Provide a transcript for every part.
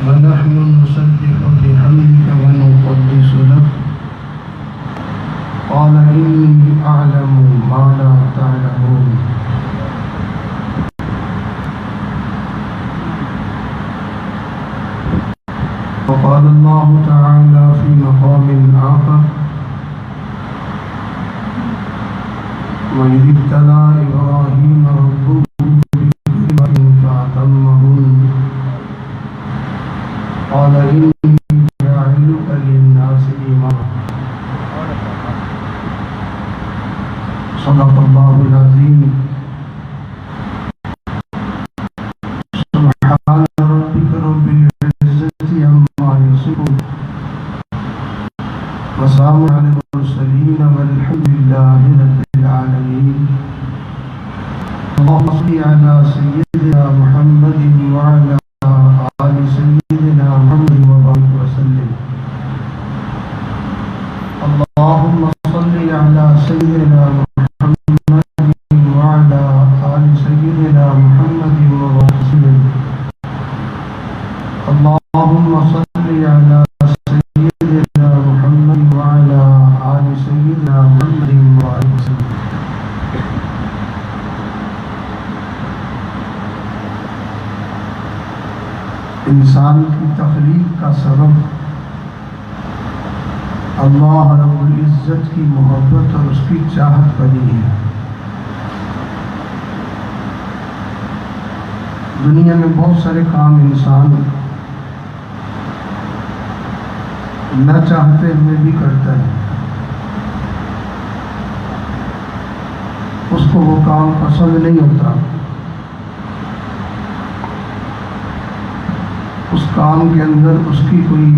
ونحن نسبح بحمدك ونقدس لك قال إني أعلم ما لا تعلمون وقال الله تعالى في مقام آخر وإذ ابتلى إبراهيم ربه بكلمات فأتمهن قال إني جاعلك للناس إماما صدق الله العظيم سبحان ربك رب العزة عما يصفون وسلام على المرسلين والحمد لله رب العالمين اللهم صل على سيدنا محمد وعلى آل سيدنا محمد وبارك وسلم اللهم صل على سيدنا محمد وعلى آل سيدنا محمد وبارك وسلم اللهم صل على سيدنا محمد وعلى آل سيدنا محمد وبارك وسلم انسان کی تخلیق کا سبب اللہ رب العزت کی محبت اور اس کی چاہت بنی ہے۔ دنیا میں بہت سارے کام انسان نہ چاہتے ہوئے بھی کرتا ہے، اس کو وہ کام پسند نہیں ہوتا، اس کام کے اندر اس کی کوئی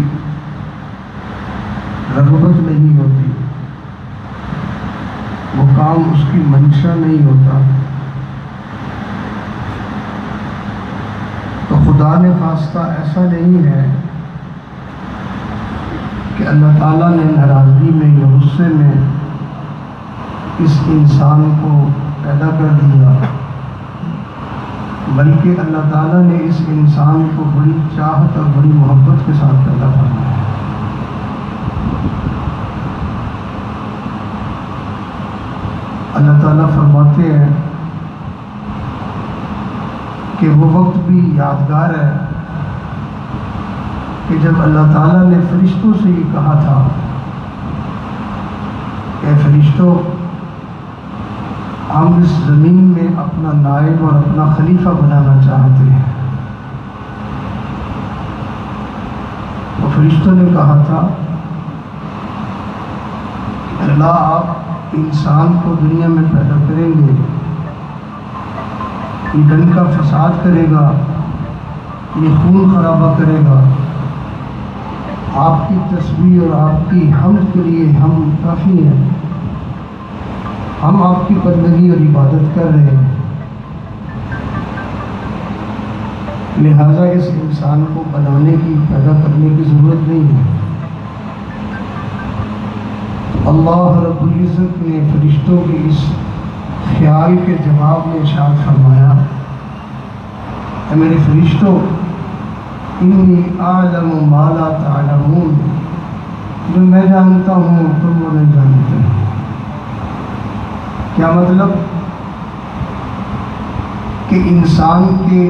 رغبت نہیں ہوتی، وہ کام اس کی منشا نہیں ہوتا، تو خدا نے خواستہ ایسا نہیں ہے کہ اللہ تعالیٰ نے ناراضگی میں یا غصے میں اس انسان کو پیدا کر دیا، بلکہ اللہ تعالیٰ نے اس انسان کو بڑی چاہت اور بڑی محبت کے ساتھ پیدا فرمایا۔ اللہ تعالیٰ فرماتے ہیں کہ وہ وقت بھی یادگار ہے کہ جب اللہ تعالیٰ نے فرشتوں سے یہ کہا تھا کہ فرشتوں، ہم اس زمین میں اپنا نائب اور اپنا خلیفہ بنانا چاہتے ہیں۔ تو فرشتوں نے کہا تھا کہ اللہ آپ انسان کو دنیا میں پیدا کریں گے، یہ دن کا فساد کرے گا، یہ خون خرابہ کرے گا، آپ کی تسبیح اور آپ کی حمد کے لیے ہم کافی ہیں، ہم آپ کی بندگی اور عبادت کر رہے ہیں، لہٰذا اس انسان کو بنانے کی، پیدا کرنے کی ضرورت نہیں ہے۔ اللہ رب العزت نے فرشتوں کے اس خیال کے جواب میں ارشاد فرمایا، اے میرے فرشتوں، انی اعلم ما لا تعلمون، جو میں جانتا ہوں تم وہ نہیں جانتے۔ کیا مطلب؟ کہ انسان کے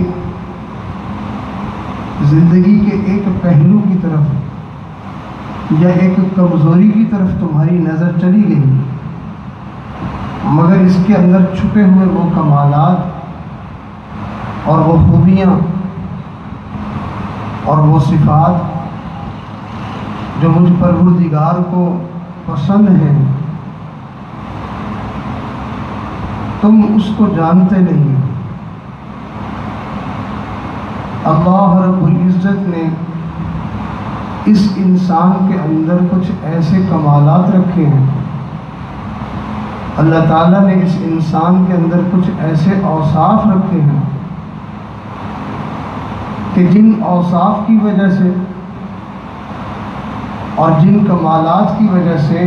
زندگی کے ایک پہلو کی طرف یا ایک کمزوری کی طرف تمہاری نظر چلی گئی، مگر اس کے اندر چھپے ہوئے وہ کمالات اور وہ خوبیاں اور وہ صفات جو مجھ پروردگار کو پسند ہیں، تم اس کو جانتے نہیں۔ اللہ رب العزت نے اس انسان کے اندر کچھ ایسے کمالات رکھے ہیں، اللہ تعالیٰ نے اس انسان کے اندر کچھ ایسے اوصاف رکھے ہیں کہ جن اوصاف کی وجہ سے اور جن کمالات کی وجہ سے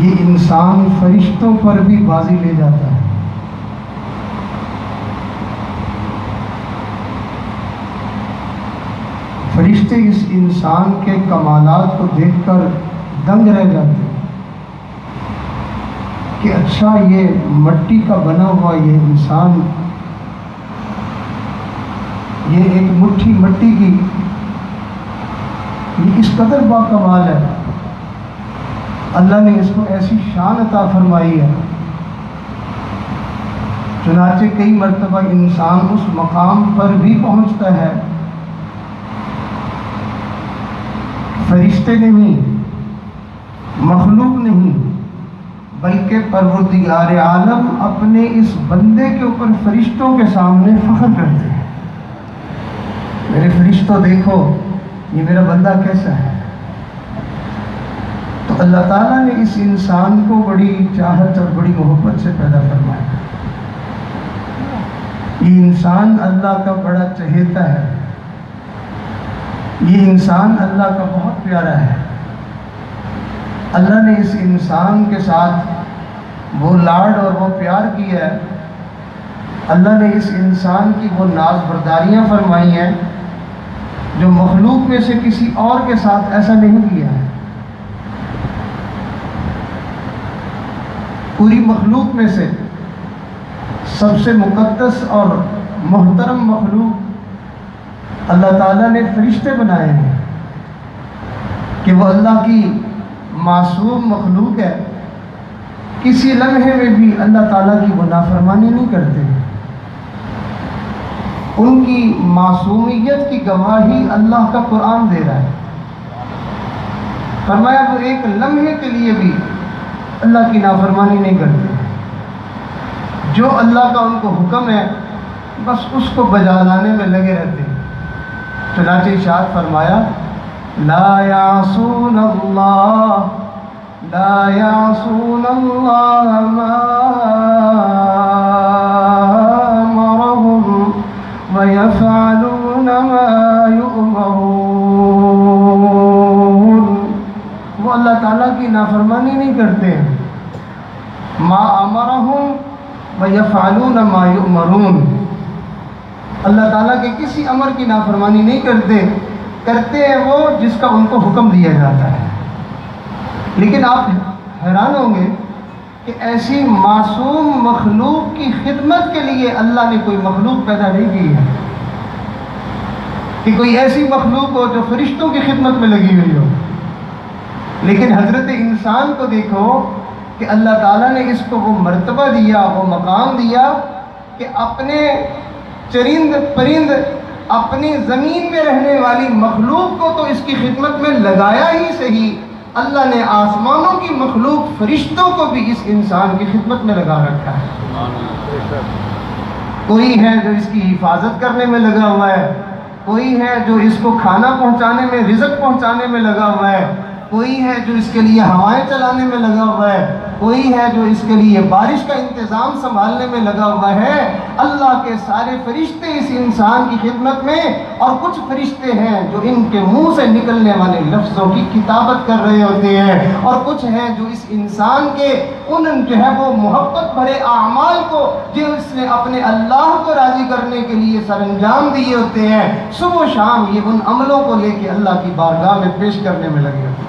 یہ انسان فرشتوں پر بھی بازی لے جاتا ہے۔ فرشتے اس انسان کے کمالات کو دیکھ کر دنگ رہ جاتے ہیں کہ اچھا یہ مٹی کا بنا ہوا یہ انسان، یہ ایک مٹھی مٹی کی، یہ اس قدر با کمال ہے، اللہ نے اس کو ایسی شان عطا فرمائی ہے۔ چنانچہ کئی مرتبہ انسان اس مقام پر بھی پہنچتا ہے، فرشتے نہیں، مخلوق نہیں، بلکہ پروردگار عالم اپنے اس بندے کے اوپر فرشتوں کے سامنے فخر کرتے ہیں، میرے فرشتوں دیکھو یہ میرا بندہ کیسا ہے۔ تو اللہ تعالیٰ نے اس انسان کو بڑی چاہت اور بڑی محبت سے پیدا فرمایا۔ یہ انسان اللہ کا بڑا چہیتا ہے، یہ انسان اللہ کا بہت پیارا ہے۔ اللہ نے اس انسان کے ساتھ وہ لاڈ اور وہ پیار کیا ہے، اللہ نے اس انسان کی وہ ناز برداریاں فرمائی ہیں جو مخلوق میں سے کسی اور کے ساتھ ایسا نہیں کیا ہے۔ پوری مخلوق میں سے سب سے مقدس اور محترم مخلوق اللہ تعالیٰ نے فرشتے بنائے ہیں کہ وہ اللہ کی معصوم مخلوق ہے، کسی لمحے میں بھی اللہ تعالیٰ کی وہ نافرمانی نہیں کرتے، ان کی معصومیت کی گواہی اللہ کا قرآن دے رہا ہے۔ فرمایا وہ ایک لمحے کے لیے بھی اللہ کی نافرمانی نہیں کرتے، جو اللہ کا ان کو حکم ہے بس اس کو بجا لانے میں لگے رہتے ہیں۔ چنانچہ ارشاد فرمایا لا یعصون اللہ ما امرهم ویفعلون ما یؤمرون۔ وہ اللہ تعالیٰ کی نافرمانی نہیں کرتے، ما امرهم ویفعلون ما یؤمرون، اللہ تعالیٰ کے کسی امر کی نافرمانی نہیں کرتے ہیں وہ جس کا ان کو حکم دیا جاتا ہے۔ لیکن آپ حیران ہوں گے کہ ایسی معصوم مخلوق کی خدمت کے لیے اللہ نے کوئی مخلوق پیدا نہیں کی ہے کہ کوئی ایسی مخلوق ہو جو فرشتوں کی خدمت میں لگی ہوئی ہو۔ لیکن حضرت انسان کو دیکھو کہ اللہ تعالیٰ نے اس کو وہ مرتبہ دیا، وہ مقام دیا کہ اپنے چرند پرند، اپنی زمین میں رہنے والی مخلوق کو تو اس کی خدمت میں لگایا ہی صحیح، اللہ نے آسمانوں کی مخلوق فرشتوں کو بھی اس انسان کی خدمت میں لگا رکھا ہے۔ کوئی ہے جو اس کی حفاظت کرنے میں لگا ہوا ہے، کوئی ہے جو اس کو کھانا پہنچانے میں، رزق پہنچانے میں لگا ہوا ہے، کوئی ہے جو اس کے لیے ہوائیں چلانے میں لگا ہوا ہے، کوئی ہے جو اس کے لیے بارش کا انتظام سنبھالنے میں لگا ہوا ہے۔ اللہ کے سارے فرشتے اس انسان کی خدمت میں، اور کچھ فرشتے ہیں جو ان کے منہ سے نکلنے والے لفظوں کی کتابت کر رہے ہوتے ہیں، اور کچھ ہیں جو اس انسان کے ان جو ہے وہ محبت بھرے اعمال کو جو اس نے اپنے اللہ کو راضی کرنے کے لیے سر انجام دیے ہوتے ہیں، صبح و شام یہ ان عملوں کو لے کے اللہ کی بارگاہ میں پیش کرنے میں لگے ہوتے ہیں۔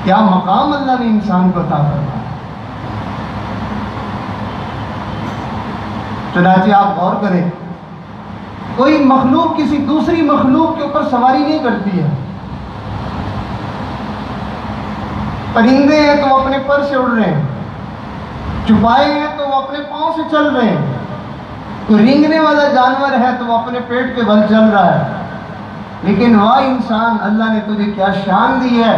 کیا مقام اللہ نے انسان کو عطا فرمایا۔ چنانچہ آپ غور کریں، کوئی مخلوق کسی دوسری مخلوق کے اوپر سواری نہیں کرتی ہے۔ پرندے ہیں تو وہ اپنے پر سے اڑ رہے ہیں، چوپائے ہیں تو وہ اپنے پاؤں سے چل رہے ہیں، کوئی رینگنے والا جانور ہے تو وہ اپنے پیٹ کے بل چل رہا ہے۔ لیکن واہ انسان، اللہ نے تجھے کیا شان دی ہے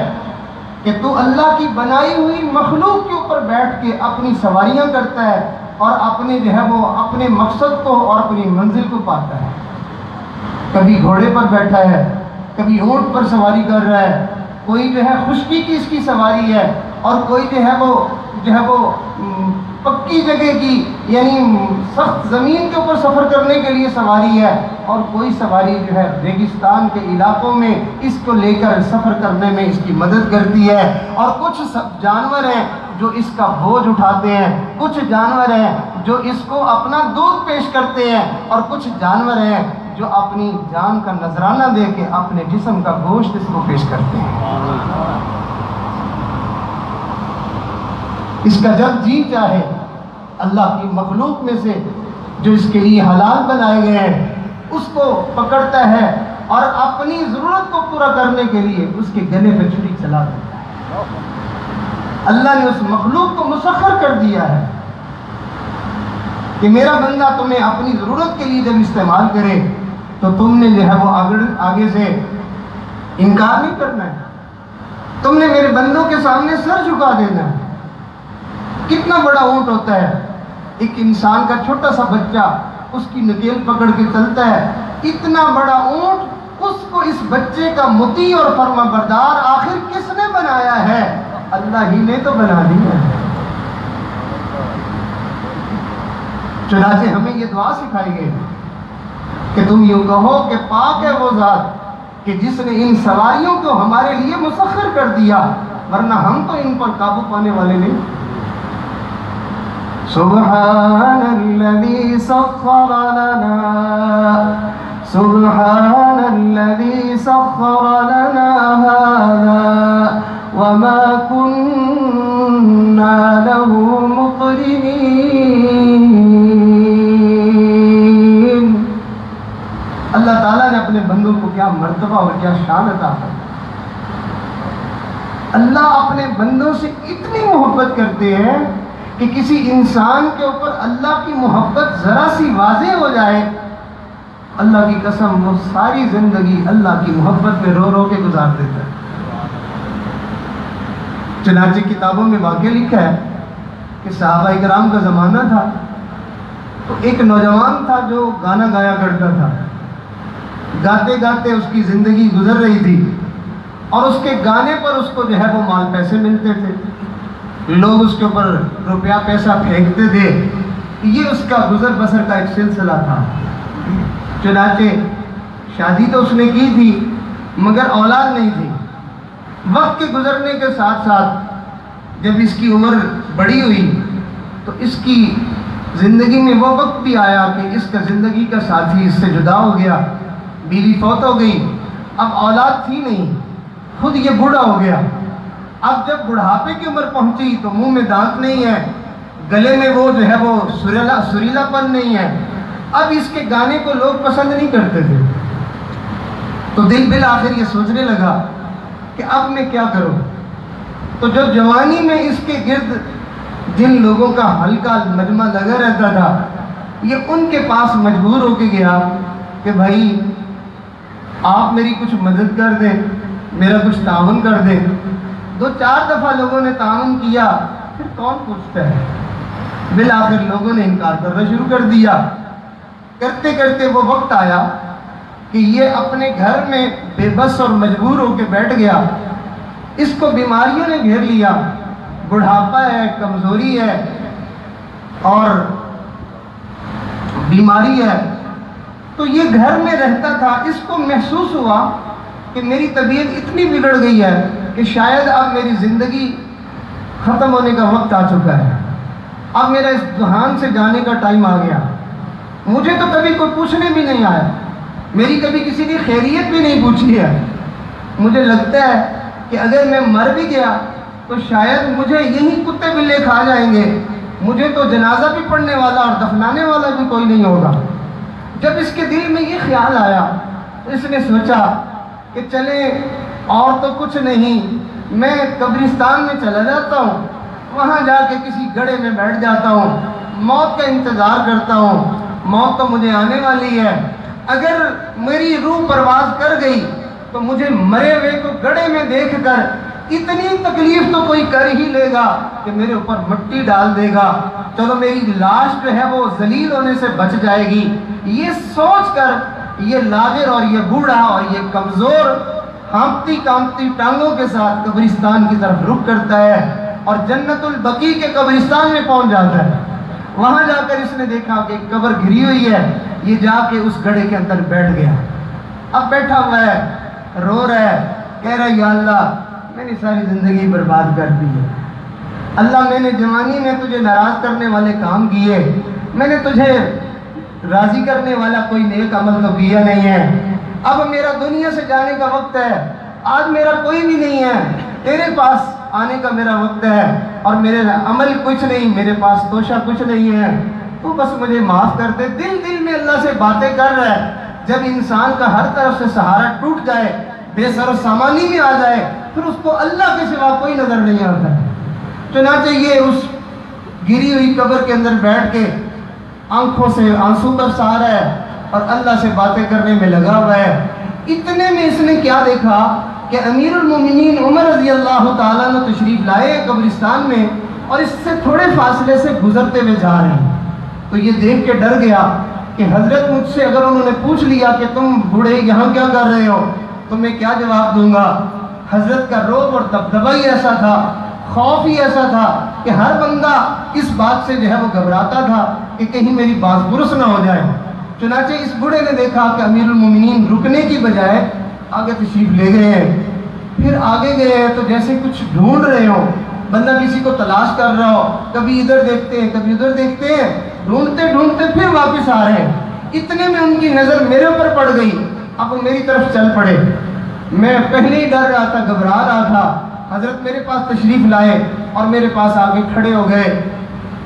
کہ تو اللہ کی بنائی ہوئی مخلوق کے اوپر بیٹھ کے اپنی سواریاں کرتا ہے اور اپنے جو ہے وہ اپنے مقصد کو اور اپنی منزل کو پاتا ہے۔ کبھی گھوڑے پر بیٹھا ہے، کبھی اونٹ پر سواری کر رہا ہے، کوئی جو ہے خشکی کی اس کی سواری ہے، اور کوئی جو ہے وہ پکی جگہ کی یعنی سخت زمین کے اوپر سفر کرنے کے لیے سواری ہے، اور کوئی سواری جو ہے ریگستان کے علاقوں میں اس کو لے کر سفر کرنے میں اس کی مدد کرتی ہے، اور کچھ جانور ہیں جو اس کا بوجھ اٹھاتے ہیں، کچھ جانور ہیں جو اس کو اپنا دودھ پیش کرتے ہیں، اور کچھ جانور ہیں جو اپنی جان کا نذرانہ دے کے اپنے جسم کا گوشت اس کو پیش کرتے ہیں۔ اس کا جب جی چاہے اللہ کی مخلوق میں سے جو اس کے لیے حلال بنائے گئے ہیں اس کو پکڑتا ہے اور اپنی ضرورت کو پورا کرنے کے لیے اس کے گلے پہ چھری چلا دیتا ہے۔ اللہ نے اس مخلوق کو مسخر کر دیا ہے کہ میرا بندہ تمہیں اپنی ضرورت کے لیے جب استعمال کرے تو تم نے جو ہے وہ آگے سے انکار نہیں کرنا ہے، تم نے میرے بندوں کے سامنے سر جھکا دینا ہے۔ کتنا بڑا اونٹ ہوتا ہے، ایک انسان کا چھوٹا سا بچہ اس کی نکیل پکڑ کے چلتا ہے، اتنا بڑا اونٹ، اس کو اس بچے کا مطیع اور فرما بردار آخر کس نے بنایا ہے؟ اللہ ہی نے تو بنا دیا ہے۔ چنانچہ ہمیں یہ دعا سکھائی گئی کہ تم یوں کہو کہ پاک ہے وہ ذات کہ جس نے ان سواریوں کو ہمارے لیے مسخر کر دیا، ورنہ ہم تو ان پر قابو پانے والے نہیں۔ سبحان الذي سخر لنا سبحان الذي سخر لنا هذا وما كنا له مقرنين۔ اللہ تعالیٰ نے اپنے بندوں کو کیا مرتبہ اور کیا شان عطا کی۔ اللہ اپنے بندوں سے اتنی محبت کرتے ہیں کہ کسی انسان کے اوپر اللہ کی محبت ذرا سی واضح ہو جائے، اللہ کی قسم وہ ساری زندگی اللہ کی محبت میں رو رو کے گزار دیتا ہے۔ چنانچہ کتابوں میں واقعہ لکھا ہے کہ صحابہ کرام کا زمانہ تھا تو ایک نوجوان تھا جو گانا گایا کرتا تھا، گاتے گاتے اس کی زندگی گزر رہی تھی، اور اس کے گانے پر اس کو جو ہے وہ مال پیسے ملتے تھے، لوگ اس کے اوپر روپیہ پیسہ پھینکتے تھے، یہ اس کا گزر بسر کا ایک سلسلہ تھا۔ چنانچہ شادی تو اس نے کی تھی مگر اولاد نہیں تھی۔ وقت کے گزرنے کے ساتھ ساتھ جب اس کی عمر بڑی ہوئی تو اس کی زندگی میں وہ وقت بھی آیا کہ اس کا زندگی کا ساتھی اس سے جدا ہو گیا، بیوی فوت ہو گئی، اب اولاد تھی نہیں، خود یہ بوڑھا ہو گیا۔ اب جب بڑھاپے کی عمر پہنچی تو منہ میں دانت نہیں ہے، گلے میں وہ جو ہے وہ سریلا پن نہیں ہے، اب اس کے گانے کو لوگ پسند نہیں کرتے تھے، تو دل بالآخر یہ سوچنے لگا کہ اب میں کیا کروں۔ تو جو جوانی میں اس کے گرد جن لوگوں کا ہلکا مجمع لگا رہتا تھا، یہ ان کے پاس مجبور ہو کے گیا کہ بھائی آپ میری کچھ مدد کر دیں، میرا کچھ تعاون کر دیں۔ 2-4 دفعہ لوگوں نے تعاون کیا، پھر کون پوچھتا ہے، بالآخر لوگوں نے انکار کرنا شروع کر دیا۔ کرتے کرتے وہ وقت آیا کہ یہ اپنے گھر میں بے بس اور مجبور ہو کے بیٹھ گیا۔ اس کو بیماریوں نے گھیر لیا، بڑھاپا ہے، کمزوری ہے اور بیماری ہے، تو یہ گھر میں رہتا تھا۔ اس کو محسوس ہوا کہ میری طبیعت اتنی بگڑ گئی ہے کہ شاید اب میری زندگی ختم ہونے کا وقت آ چکا ہے، اب میرا اس جہان سے جانے کا ٹائم آ گیا۔ مجھے تو کبھی کوئی پوچھنے بھی نہیں آیا، میری کبھی کسی نے خیریت بھی نہیں پوچھی ہے۔ مجھے لگتا ہے کہ اگر میں مر بھی گیا تو شاید مجھے یہی کتے بلے کھا جائیں گے، مجھے تو جنازہ بھی پڑھنے والا اور دفنانے والا بھی کوئی نہیں ہوگا۔ جب اس کے دل میں یہ خیال آیا تو اس نے سوچا کہ چلیں اور تو کچھ نہیں، میں قبرستان میں چلا جاتا ہوں، وہاں جا کے کسی گڑھے میں بیٹھ جاتا ہوں، موت کا انتظار کرتا ہوں، موت تو مجھے آنے والی ہے، اگر میری روح پرواز کر گئی تو مجھے مرے ہوئے کو گڑھے میں دیکھ کر اتنی تکلیف تو کوئی کر ہی لے گا کہ میرے اوپر مٹی ڈال دے گا، چلو میری لاش جو ہے وہ ذلیل ہونے سے بچ جائے گی۔ یہ سوچ کر یہ لاغر اور یہ بوڑھا اور یہ کمزور ہانپتی کانپتی ٹانگوں کے ساتھ قبرستان کی طرف رخ کرتا ہے اور جنت البقیع کے قبرستان میں پہنچ جاتا ہے۔ وہاں جا کر اس نے دیکھا کہ قبر گھری ہوئی ہے، یہ جا کے اس گڑھے کے اندر بیٹھ گیا. اب بیٹھا ہوا ہے، رو رہا ہے، کہہ رہا ہے یا اللہ میں نے ساری زندگی برباد کر دی ہے. اللہ میں نے جوانی میں تجھے ناراض کرنے والے کام کیے، میں نے تجھے راضی کرنے والا کوئی نیک عمل تو کیا نہیں ہے. اب میرا دنیا سے جانے کا وقت ہے، آج میرا کوئی بھی نہیں ہے، تیرے پاس آنے کا میرا وقت ہے، اور میرے عمل کچھ نہیں، میرے پاس توشہ کچھ نہیں ہے، تو بس مجھے معاف کر دے. دل دل میں اللہ سے باتیں کر رہا ہے. جب انسان کا ہر طرف سے سہارا ٹوٹ جائے، بے سر و سامانی میں آ جائے، پھر اس کو اللہ کے سوا کوئی نظر نہیں آتا ہے. چنانچہ یہ اس گری ہوئی قبر کے اندر بیٹھ کے آنکھوں سے آنسو برسا رہا ہے اور اللہ سے باتیں کرنے میں لگا ہوا ہے. اتنے میں اس نے کیا دیکھا کہ امیر المومنین عمر رضی اللہ تعالیٰ نے تشریف لائے قبرستان میں، اور اس سے تھوڑے فاصلے سے گزرتے ہوئے جا رہے ہیں. تو یہ دیکھ کے ڈر گیا کہ حضرت مجھ سے اگر انہوں نے پوچھ لیا کہ تم بوڑھے یہاں کیا کر رہے ہو تو میں کیا جواب دوں گا. حضرت کا رعب اور دبدبہ ہی ایسا تھا، خوف ہی ایسا تھا کہ ہر بندہ اس بات سے جو ہے وہ گھبراتا تھا کہ کہیں میری بات درست نہ ہو جائے. چنانچہ اس بوڑھے نے دیکھا کہ امیر المومنین رکنے کی بجائے آگے تشریف لے گئے ہیں. پھر آگے گئے ہیں تو جیسے کچھ ڈھونڈ رہے ہو، بندہ کسی کو تلاش کر رہا ہو، کبھی ادھر دیکھتے ہیں کبھی ادھر دیکھتے ہیں، ڈھونڈتے ڈھونڈتے پھر واپس آ رہے ہیں. اتنے میں ان کی نظر میرے اوپر پڑ گئی. اب وہ میری طرف چل پڑے. میں پہلے ہی ڈر رہا تھا، گھبرا رہا تھا. حضرت میرے پاس تشریف لائے اور میرے پاس آگے کھڑے ہو گئے،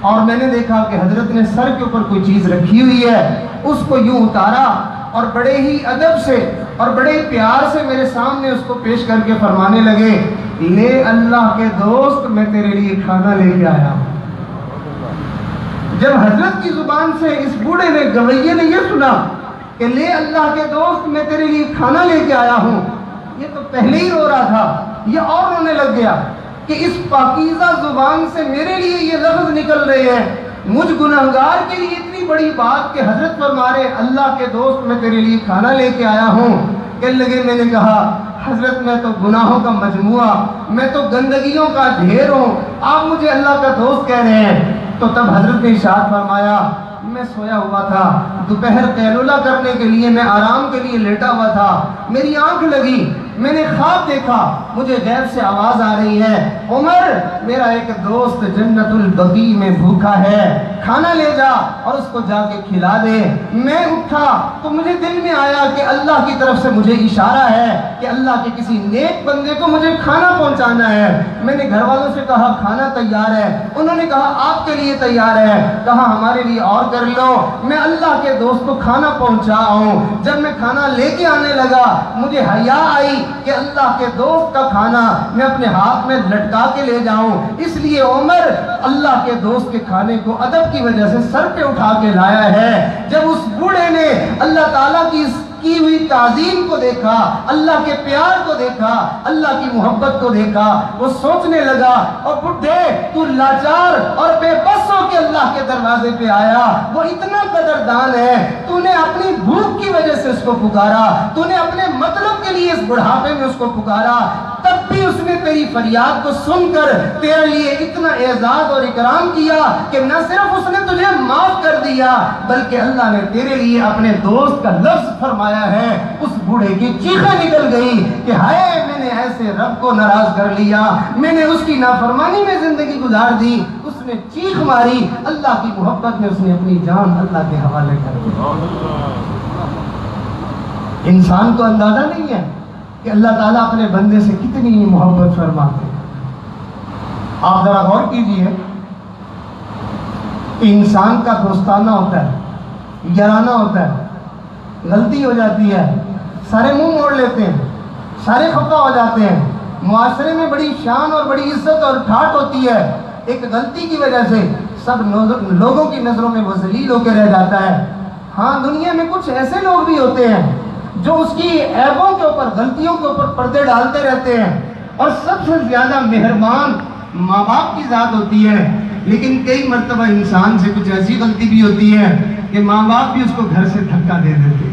اور میں نے دیکھا کہ حضرت نے سر کے اوپر کوئی چیز رکھی ہوئی ہے. اس کو یوں اتارا اور بڑے ہی ادب سے اور بڑے ہی پیار سے میرے سامنے اس کو پیش کر کے فرمانے لگے، لے اللہ کے دوست میں تیرے لیے کھانا لے کے آیا ہوں. جب حضرت کی زبان سے اس بوڑھے نے گویے نے یہ سنا کہ لے اللہ کے دوست میں تیرے لیے کھانا لے کے آیا ہوں، یہ تو پہلے ہی رو رہا تھا، یہ اور رونے لگ گیا کہ اس پاکیزہ زبان سے میرے لیے یہ لفظ نکل رہے ہیں. مجھ گناہگار کے لیے اتنی بڑی بات کہ حضرت فرمارے اللہ کے دوست میں تیرے لیے کھانا لے کے آیا ہوں. کہنے لگے، میں نے کہا حضرت میں تو گناہوں کا مجموعہ، میں تو گندگیوں کا ڈھیر ہوں، آپ مجھے اللہ کا دوست کہہ رہے ہیں. تو تب حضرت نے ارشاد فرمایا، میں سویا ہوا تھا، دوپہر قیلولہ کرنے کے لیے میں آرام کے لیے لیٹا ہوا تھا، میری آنکھ لگی، میں نے خواب دیکھا، مجھے غیب سے آواز آ رہی ہے، عمر میرا ایک دوست جنت البقیع میں بھوکا ہے، کھانا لے جا اور اس کو جا کے کھلا دے. میں اٹھا تو مجھے دل میں آیا کہ اللہ کی طرف سے مجھے اشارہ ہے کہ اللہ کے کسی نیک بندے کو مجھے کھانا پہنچانا ہے. میں نے گھر والوں سے کہا کھانا تیار ہے، انہوں نے کہا آپ کے لیے تیار ہے، کہا ہمارے لیے اور کر لو. میں اللہ کے دوست کو کھانا پہنچاؤں. جب میں کھانا لے کے آنے لگا مجھے حیا آئی کہ اللہ کے دوست کا کھانا میں اپنے ہاتھ میں لٹکا کے لے جاؤں. اس لیے عمر اللہ کے دوست کے کھانے کو ادب کی وجہ سے سر پہ اٹھا کے لایا ہے. جب اس بوڑھے نے اللہ تعالیٰ کی ہوئی تعظیم کو دیکھا، اللہ کے پیار کو دیکھا، اللہ کی محبت کو دیکھا، وہ سوچنے لگا، اور بڈھے تو لاچار اور بے بس ہو کے اللہ کے دروازے پہ آیا، وہ اتنا قدردان ہے، تو نے اپنی بھوک کی وجہ سے اس کو پکارا، تو نے اپنے مطلب کے لیے اس بڑھاپے میں اس کو پکارا، تب بھی اس نے تیری فریاد کو سن کر تیرے لیے اتنا اعزاز اور اکرام کیا کہ نہ صرف اس نے تجھے معاف کر دیا بلکہ اللہ نے تیرے لیے اپنے دوست کا لفظ فرمایا ہے. اس بوڑھے کی چیخیں نکل گئی کہ ہائے میں نے ایسے رب کو ناراض کر لیا، میں نے اس کی نافرمانی میں زندگی گزار دی. اس نے چیخ ماری، اللہ کی محبت میں اس نے اپنی جان اللہ کے حوالے کر دی. انسان کو اندازہ نہیں ہے کہ اللہ تعالیٰ اپنے بندے سے کتنی محبت فرماتے ہیں. آپ ذرا غور کیجئے کہ انسان کا دوستانہ ہوتا ہے، یارانہ ہوتا ہے، غلطی ہو جاتی ہے، سارے منہ موڑ لیتے ہیں، سارے خفا ہو جاتے ہیں، معاشرے میں بڑی شان اور بڑی عزت اور ٹھاٹھ ہوتی ہے. ایک غلطی کی وجہ سے سب لوگوں کی نظروں میں وہ ذلیل ہو کے رہ جاتا ہے. ہاں دنیا میں کچھ ایسے لوگ بھی ہوتے ہیں جو اس کی عیبوں کے اوپر، غلطیوں کے اوپر پردے ڈالتے رہتے ہیں، اور سب سے زیادہ مہربان ماں باپ کی ذات ہوتی ہے. لیکن کئی مرتبہ انسان سے کچھ ایسی غلطی بھی ہوتی ہے کہ ماں باپ بھی اس کو گھر سے دھکا دے دیتے.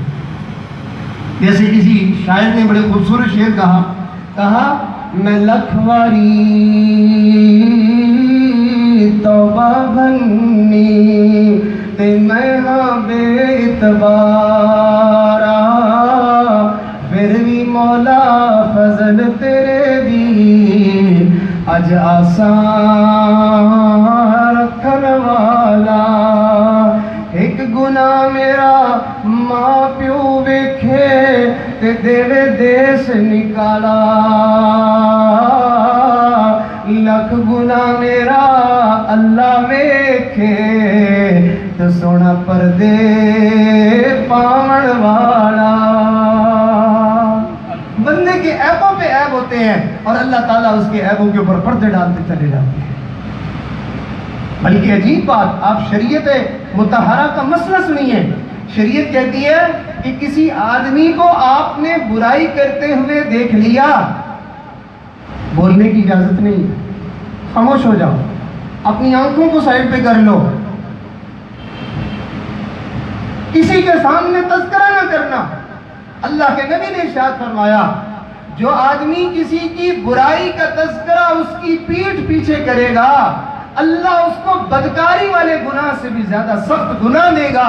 جیسے کسی شاعر نے بڑے خوبصورت شعر کہا میں لکھ واری توبہ بھنی تے میں ہاں بے اعتبارا پھر بھی مولا فضل تیرے دی اج آسان رکھن والا ایک گناہ میرا ماں پیو ویکھے تے دیوے دیس نکالا لکھ گناہ میرا اللہ ویکھے تو سونا پردے پاون والا بندے کے عیبوں پہ عیب ہوتے ہیں اور اللہ تعالیٰ اس کے عیبوں کے اوپر پردے ڈالتے چلے جاتے ہیں بلکہ عجیب بات آپ شریعت مطہرہ کا مسئلہ سنیے شریعت کہتی ہے کہ کسی آدمی کو آپ نے برائی کرتے ہوئے دیکھ لیا بولنے کی اجازت نہیں خاموش ہو جاؤ اپنی آنکھوں کو سائڈ پہ کر لو کسی کے سامنے تذکرہ نہ کرنا اللہ کے نبی نے ارشاد فرمایا جو آدمی کسی کی برائی کا تذکرہ اس کی پیٹھ پیچھے کرے گا اللہ اس کو بدکاری والے گناہ سے بھی زیادہ سخت گناہ دے گا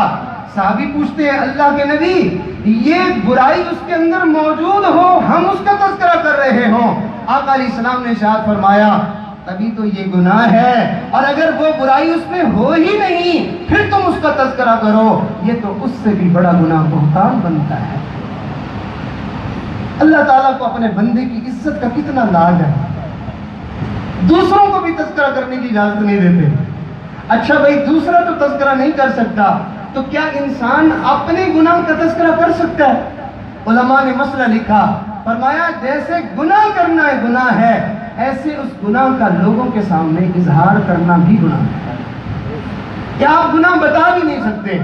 صحابی پوچھتے ہیں اللہ کے نبی یہ برائی اس کے اندر موجود ہو ہم اس کا تذکرہ کر رہے ہوں آقا علیہ السلام نے ارشاد فرمایا تبھی تو یہ گناہ ہے اور اگر وہ برائی اس میں ہو ہی نہیں پھر تم اس کا تذکرہ کرو یہ تو اس سے بھی بڑا گناہ بہتان بنتا ہے اللہ تعالیٰ کو اپنے بندے کی عزت کا کتنا لاج ہے دوسروں کو بھی تذکرہ کرنے کی اجازت نہیں دیتے اچھا بھائی دوسرا تو تذکرہ نہیں کر سکتا تو کیا انسان اپنے گناہ کا تذکرہ کر سکتا ہے علماء نے مسئلہ لکھا فرمایا جیسے گناہ کرنا ہے گناہ ہے ایسے اس گناہ کا لوگوں کے سامنے اظہار کرنا بھی گناہ ہے کیا آپ گناہ بتا بھی نہیں سکتے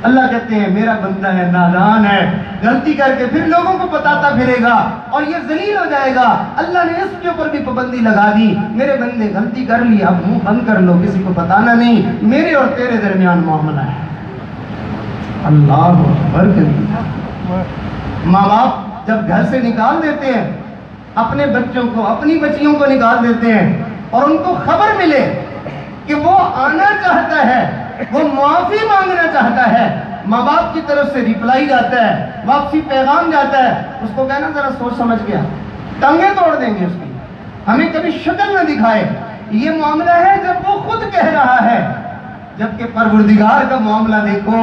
اللہ کہتے ہیں میرا بندہ ہے نادان ہے غلطی کر کے پھر لوگوں کو بتاتا پھرے گا اور یہ ذلیل ہو جائے گا اللہ نے اس کے اوپر بھی پابندی لگا دی میرے بندے غلطی کر لی اب منہ بند کر لو کسی کو بتانا نہیں میرے اور تیرے درمیان معاملہ ہے اللہ اکبر ماں باپ جب گھر سے نکال دیتے ہیں اپنے بچوں کو اپنی بچیوں کو نکال دیتے ہیں اور ان کو خبر ملے کہ وہ آنا چاہتا ہے وہ معافی مانگنا چاہتا ہے ماں باپ کی طرف سے ریپلائی جاتا ہے واپسی پیغام جاتا ہے اس کو کہنا ذرا سوچ سمجھ گیا ٹانگیں توڑ دیں گے اس کی ہمیں کبھی شکل نہ دکھائے یہ معاملہ ہے جب وہ خود کہہ رہا ہے جبکہ پروردگار کا معاملہ دیکھو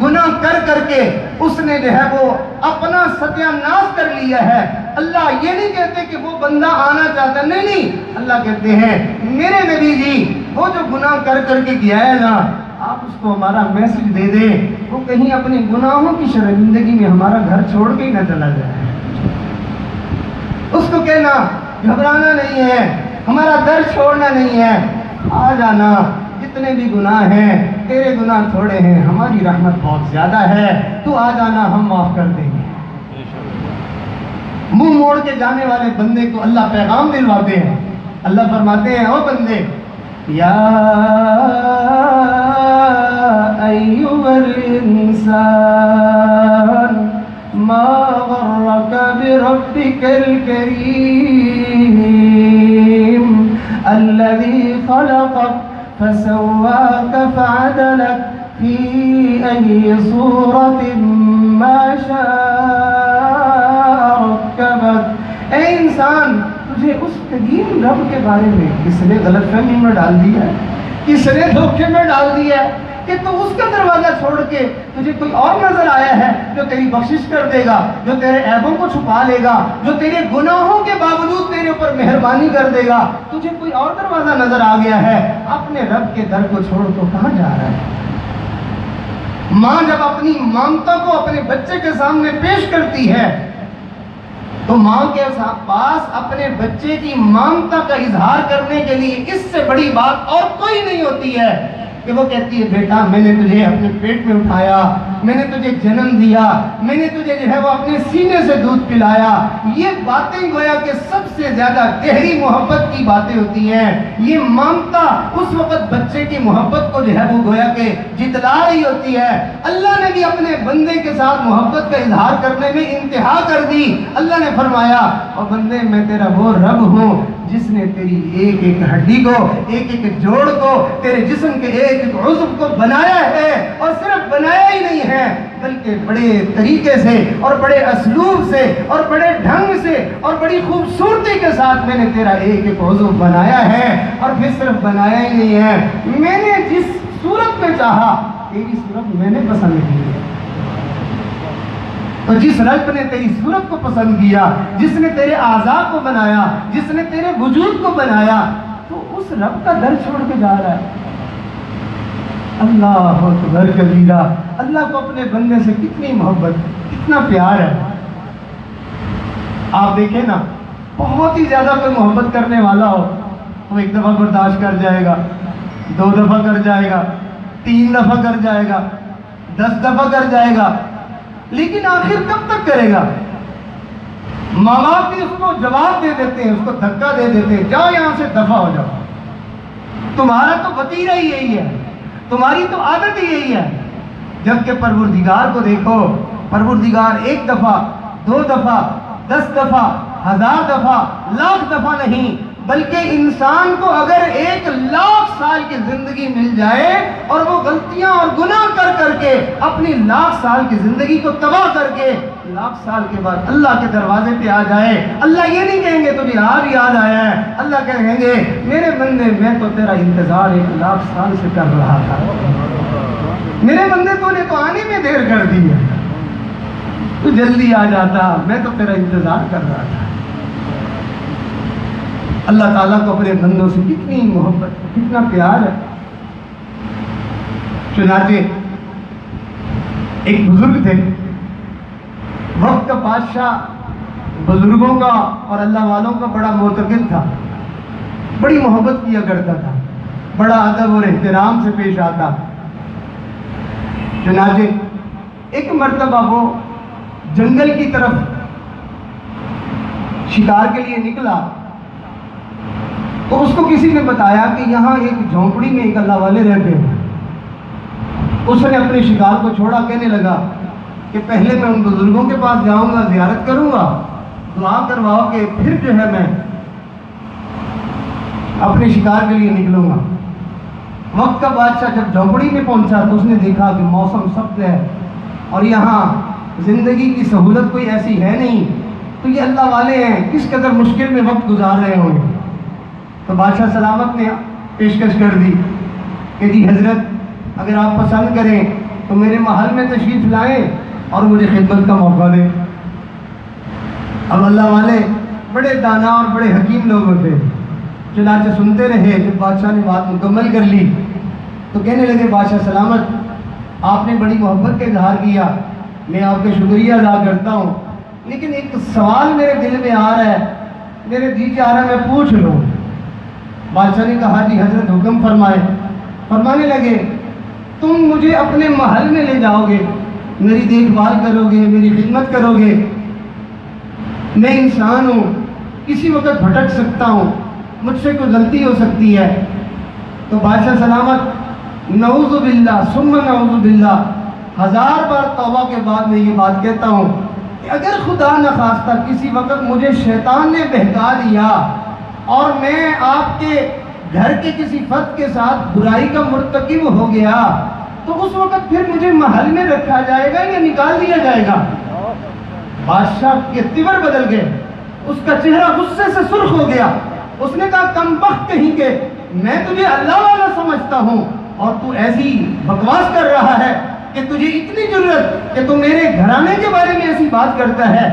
گناہ کر کر کے اس نے جو ہے وہ اپنا ستیہ ناش کر لیا ہے اللہ یہ نہیں کہتے کہ وہ بندہ آنا چاہتا نہیں اللہ کہتے ہیں میرے نبی جی وہ جو گناہ کر کر کے گیا ہے نا آپ اس کو ہمارا میسج دے دیں وہ کہیں اپنے گناہوں کی شرمندگی میں ہمارا گھر چھوڑ کے ہی نہ چلا جائے اس کو کہنا گھبرانا نہیں ہے ہمارا در چھوڑنا نہیں ہے آ جانا جتنے بھی گناہ ہیں تیرے گناہ تھوڑے ہیں ہماری رحمت بہت زیادہ ہے تو آ جانا ہم معاف کر دیں گے منہ موڑ کے جانے والے بندے کو اللہ پیغام دلواتے ہیں اللہ فرماتے ہیں او بندے یا ایھا الانسان ما غرک بربک الکریم الذی خلقک فسواك فعدلك في أي صورة ما شاء ركبك اے انسان تجھے اس قدیم رب کے بارے میں کس نے غلط فہمی میں ڈال دیا ہے کس نے دھوکے میں ڈال دیا ہے کہ تو اس کا دروازہ چھوڑ کے تجھے کوئی اور نظر آیا ہے جو تیری بخشش کر دے گا جو تیرے عیبوں کو چھپا لے گا جو تیرے گناہوں کے باوجود تیرے اوپر مہربانی کر دے گا تجھے کوئی اور دروازہ نظر آ گیا ہے اپنے رب کے در کو چھوڑ تو کہاں جا رہا ہے ماں جب اپنی ممتا کو اپنے بچے کے سامنے پیش کرتی ہے تو ماں کے پاس اپنے بچے کی ممتا کا اظہار کرنے کے لیے اس سے بڑی بات اور کوئی نہیں ہوتی ہے کہ وہ کہتی ہے بیٹا میں نے تجھے اپنے پیٹ میں اٹھایا میں نے تجھے جنم دیا، میں نے تجھے جو ہے وہ اپنے سینے سے دودھ پلایا. یہ باتیں گویا کہ سب سے زیادہ گہری محبت کی باتیں ہوتی ہیں. یہ مامتا اس وقت بچے کی محبت کو جو ہے وہ گویا کہ جتلا رہی ہوتی ہے. اللہ نے بھی اپنے بندے کے ساتھ محبت کا اظہار کرنے میں انتہا کر دی. اللہ نے فرمایا اور بندے میں تیرا وہ رب ہوں جس نے تیری ایک ایک ہڈی کو، ایک ایک جوڑ کو، تیرے جسم کے ایک ایک عضو کو بنایا ہے. اور صرف بنایا ہی نہیں ہے بلکہ بڑے طریقے سے اور بڑے اسلوب سے اور بڑے ڈھنگ سے اور بڑی خوبصورتی کے ساتھ میں نے تیرا ایک ایک عضو بنایا ہے. اور پھر صرف بنایا ہی نہیں ہے، میں نے جس صورت میں چاہا تیری صورت میں نے پسند کی ہے. تو جس رب نے تیری صورت کو پسند کیا، جس نے تیرے اعضاء کو بنایا، جس نے تیرے وجود کو بنایا، تو اس رب کا در چھوڑ کے جا رہا ہے. اللہ اکبر کبیرہ. اللہ کو اپنے بندے سے کتنی محبت، کتنا پیار ہے. آپ دیکھیں نا، بہت ہی زیادہ کوئی محبت کرنے والا ہو تو ایک دفعہ برداشت کر جائے گا، 2 دفعہ کر جائے گا، 3 دفعہ کر جائے گا، 10 دفعہ کر جائے گا، لیکن آخر کب تک کرے گا؟ ماں باپ بھی اس کو جواب دے دیتے ہیں، اس کو دھکا دے دیتے ہیں، جاؤ یہاں سے دفع ہو جاؤ. تمہارا تو وتیرہ ہی یہی ہے، تمہاری تو عادت ہی یہی ہے. جبکہ پروردگار کو دیکھو، پروردگار 1 دفعہ 2 دفعہ 10 دفعہ 1000 دفعہ لاکھ دفعہ نہیں، بلکہ انسان کو اگر 1,00,000 سال کی زندگی مل جائے اور وہ غلطیاں اور گناہ کر کر کے اپنی 1,00,000 سال کی زندگی کو تباہ کر کے 1,00,000 سال کے بعد اللہ کے دروازے پہ آ جائے، اللہ یہ نہیں کہیں گے تجھے آج یاد آیا ہے. اللہ کہیں گے میرے بندے میں تو تیرا انتظار 1,00,000 سال سے کر رہا تھا. میرے بندے تو نے تو آنے میں دیر کر دی ہے، تو جلدی آ جاتا، میں تو تیرا انتظار کر رہا تھا. اللہ تعالیٰ کو اپنے بندوں سے کتنی محبت، کتنا پیار ہے. چنانچہ ایک بزرگ تھے، وقت کا بادشاہ، بزرگوں کا اور اللہ والوں کا بڑا معتقد تھا، بڑی محبت کیا کرتا تھا، بڑا ادب اور احترام سے پیش آتا. چنانچہ ایک مرتبہ وہ جنگل کی طرف شکار کے لیے نکلا تو اس کو کسی نے بتایا کہ یہاں ایک جھونپڑی میں ایک اللہ والے رہتے ہیں. اس نے اپنے شکار کو چھوڑا، کہنے لگا کہ پہلے میں ان بزرگوں کے پاس جاؤں گا، زیارت کروں گا، دعا کرواؤ کہ پھر جو ہے میں اپنے شکار کے لیے نکلوں گا. وقت کا بادشاہ جب جھونپڑی میں پہنچا تو اس نے دیکھا کہ موسم سخت ہے اور یہاں زندگی کی سہولت کوئی ایسی ہے نہیں، تو یہ اللہ والے ہیں، کس قدر مشکل میں وقت گزار رہے ہوں گے. تو بادشاہ سلامت نے پیشکش کر دی کہ جی حضرت اگر آپ پسند کریں تو میرے محل میں تشریف لائیں اور مجھے خدمت کا موقع دیں. اب اللہ والے بڑے دانا اور بڑے حکیم لوگ ہوتے، چنانچہ سنتے رہے. جب بادشاہ نے بات مکمل کر لی تو کہنے لگے بادشاہ سلامت، آپ نے بڑی محبت کا اظہار کیا، میں آپ کا شکریہ ادا کرتا ہوں، لیکن ایک سوال میرے دل میں آ رہا ہے، میرے جی چاہ رہا ہے میں پوچھ لوں. بادشاہ نے کہا جی حضرت حکم فرمائے. فرمانے لگے تم مجھے اپنے محل میں لے جاؤ گے، میری دیکھ بھال کرو گے، میری خدمت کرو گے. میں انسان ہوں، کسی وقت بھٹک سکتا ہوں، مجھ سے کوئی غلطی ہو سکتی ہے. تو بادشاہ سلامت نعوذ باللہ ثم نعوذ باللہ 1000 بار توبہ کے بعد میں یہ بات کہتا ہوں کہ اگر خدا نخواستہ کسی وقت مجھے شیطان نے بہکا دیا اور میں آپ کے گھر کے کسی فرد کے ساتھ برائی کا مرتکب ہو گیا تو اس وقت پھر مجھے محل میں رکھا جائے گا یا نکال دیا جائے گا؟ بادشاہ کے تیور بدل گئے، اس کا چہرہ غصے سے سرخ ہو گیا. اس نے کہا کم بخت کہیں کہ میں تجھے اللہ والا سمجھتا ہوں اور تو ایسی بکواس کر رہا ہے کہ تجھے اتنی جرت کہ تو میرے گھرانے کے بارے میں ایسی بات کرتا ہے.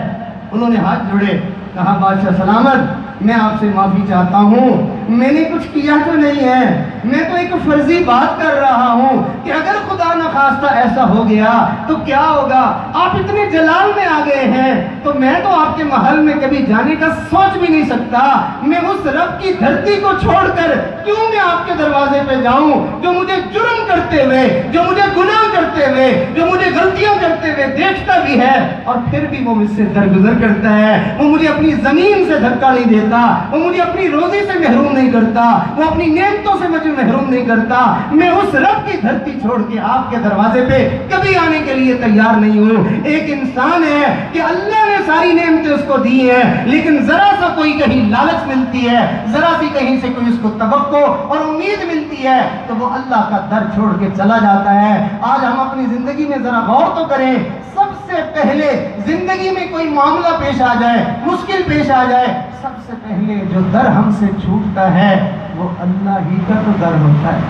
انہوں نے ہاتھ جوڑے، کہا بادشاہ سلامت میں آپ سے معافی چاہتا ہوں، میں نے کچھ کیا تو نہیں ہے، میں تو ایک فرضی بات کر رہا ہوں کہ اگر خدا نخواستہ ایسا ہو گیا تو کیا ہوگا؟ آپ اتنے جلال میں آ گئے ہیں تو میں تو آپ کے محل میں کبھی جانے کا سوچ بھی نہیں سکتا. میں اس رب کی دھرتی کو چھوڑ کر کیوں میں آپ کے دروازے پہ جاؤں جو مجھے جرم کرتے ہوئے، جو مجھے گناہ کرتے ہوئے، جو مجھے غلطیاں کرتے ہوئے دیکھتا بھی ہے اور پھر بھی وہ مجھ سے درگزر کرتا ہے. وہ مجھے اپنی زمین سے دھکا نہیں دیتا، وہ مجھے اپنی روزی سے محروم نہیں کرتا، وہ اپنی نعمتوں سے مجھے محروم نہیں کرتا. میں اس رب کی دھرتی چھوڑ کے آپ کے دروازے پہ کبھی آنے کے لیے تیار نہیں ہوں. ایک انسان ہے کہ اللہ نے ساری نعمتیں اس کو دی ہیں، لیکن ذرا سا کوئی کہیں لالچ ملتی ہے، ذرا سی کہیں سے کوئی اس کو توقع اور امید ملتی ہے تو وہ اللہ کا در چھوڑ کے چلا جاتا ہے. آج ہم اپنی زندگی میں ذرا غور تو کریں. سب سے پہلے زندگی میں کوئی معاملہ پیش آ جائے، مشکل پیش آ جائے، سب سے پہلے جو در ہم سے چھوٹتا ہے وہ اللہ ہی کا تو در ہوتا ہے.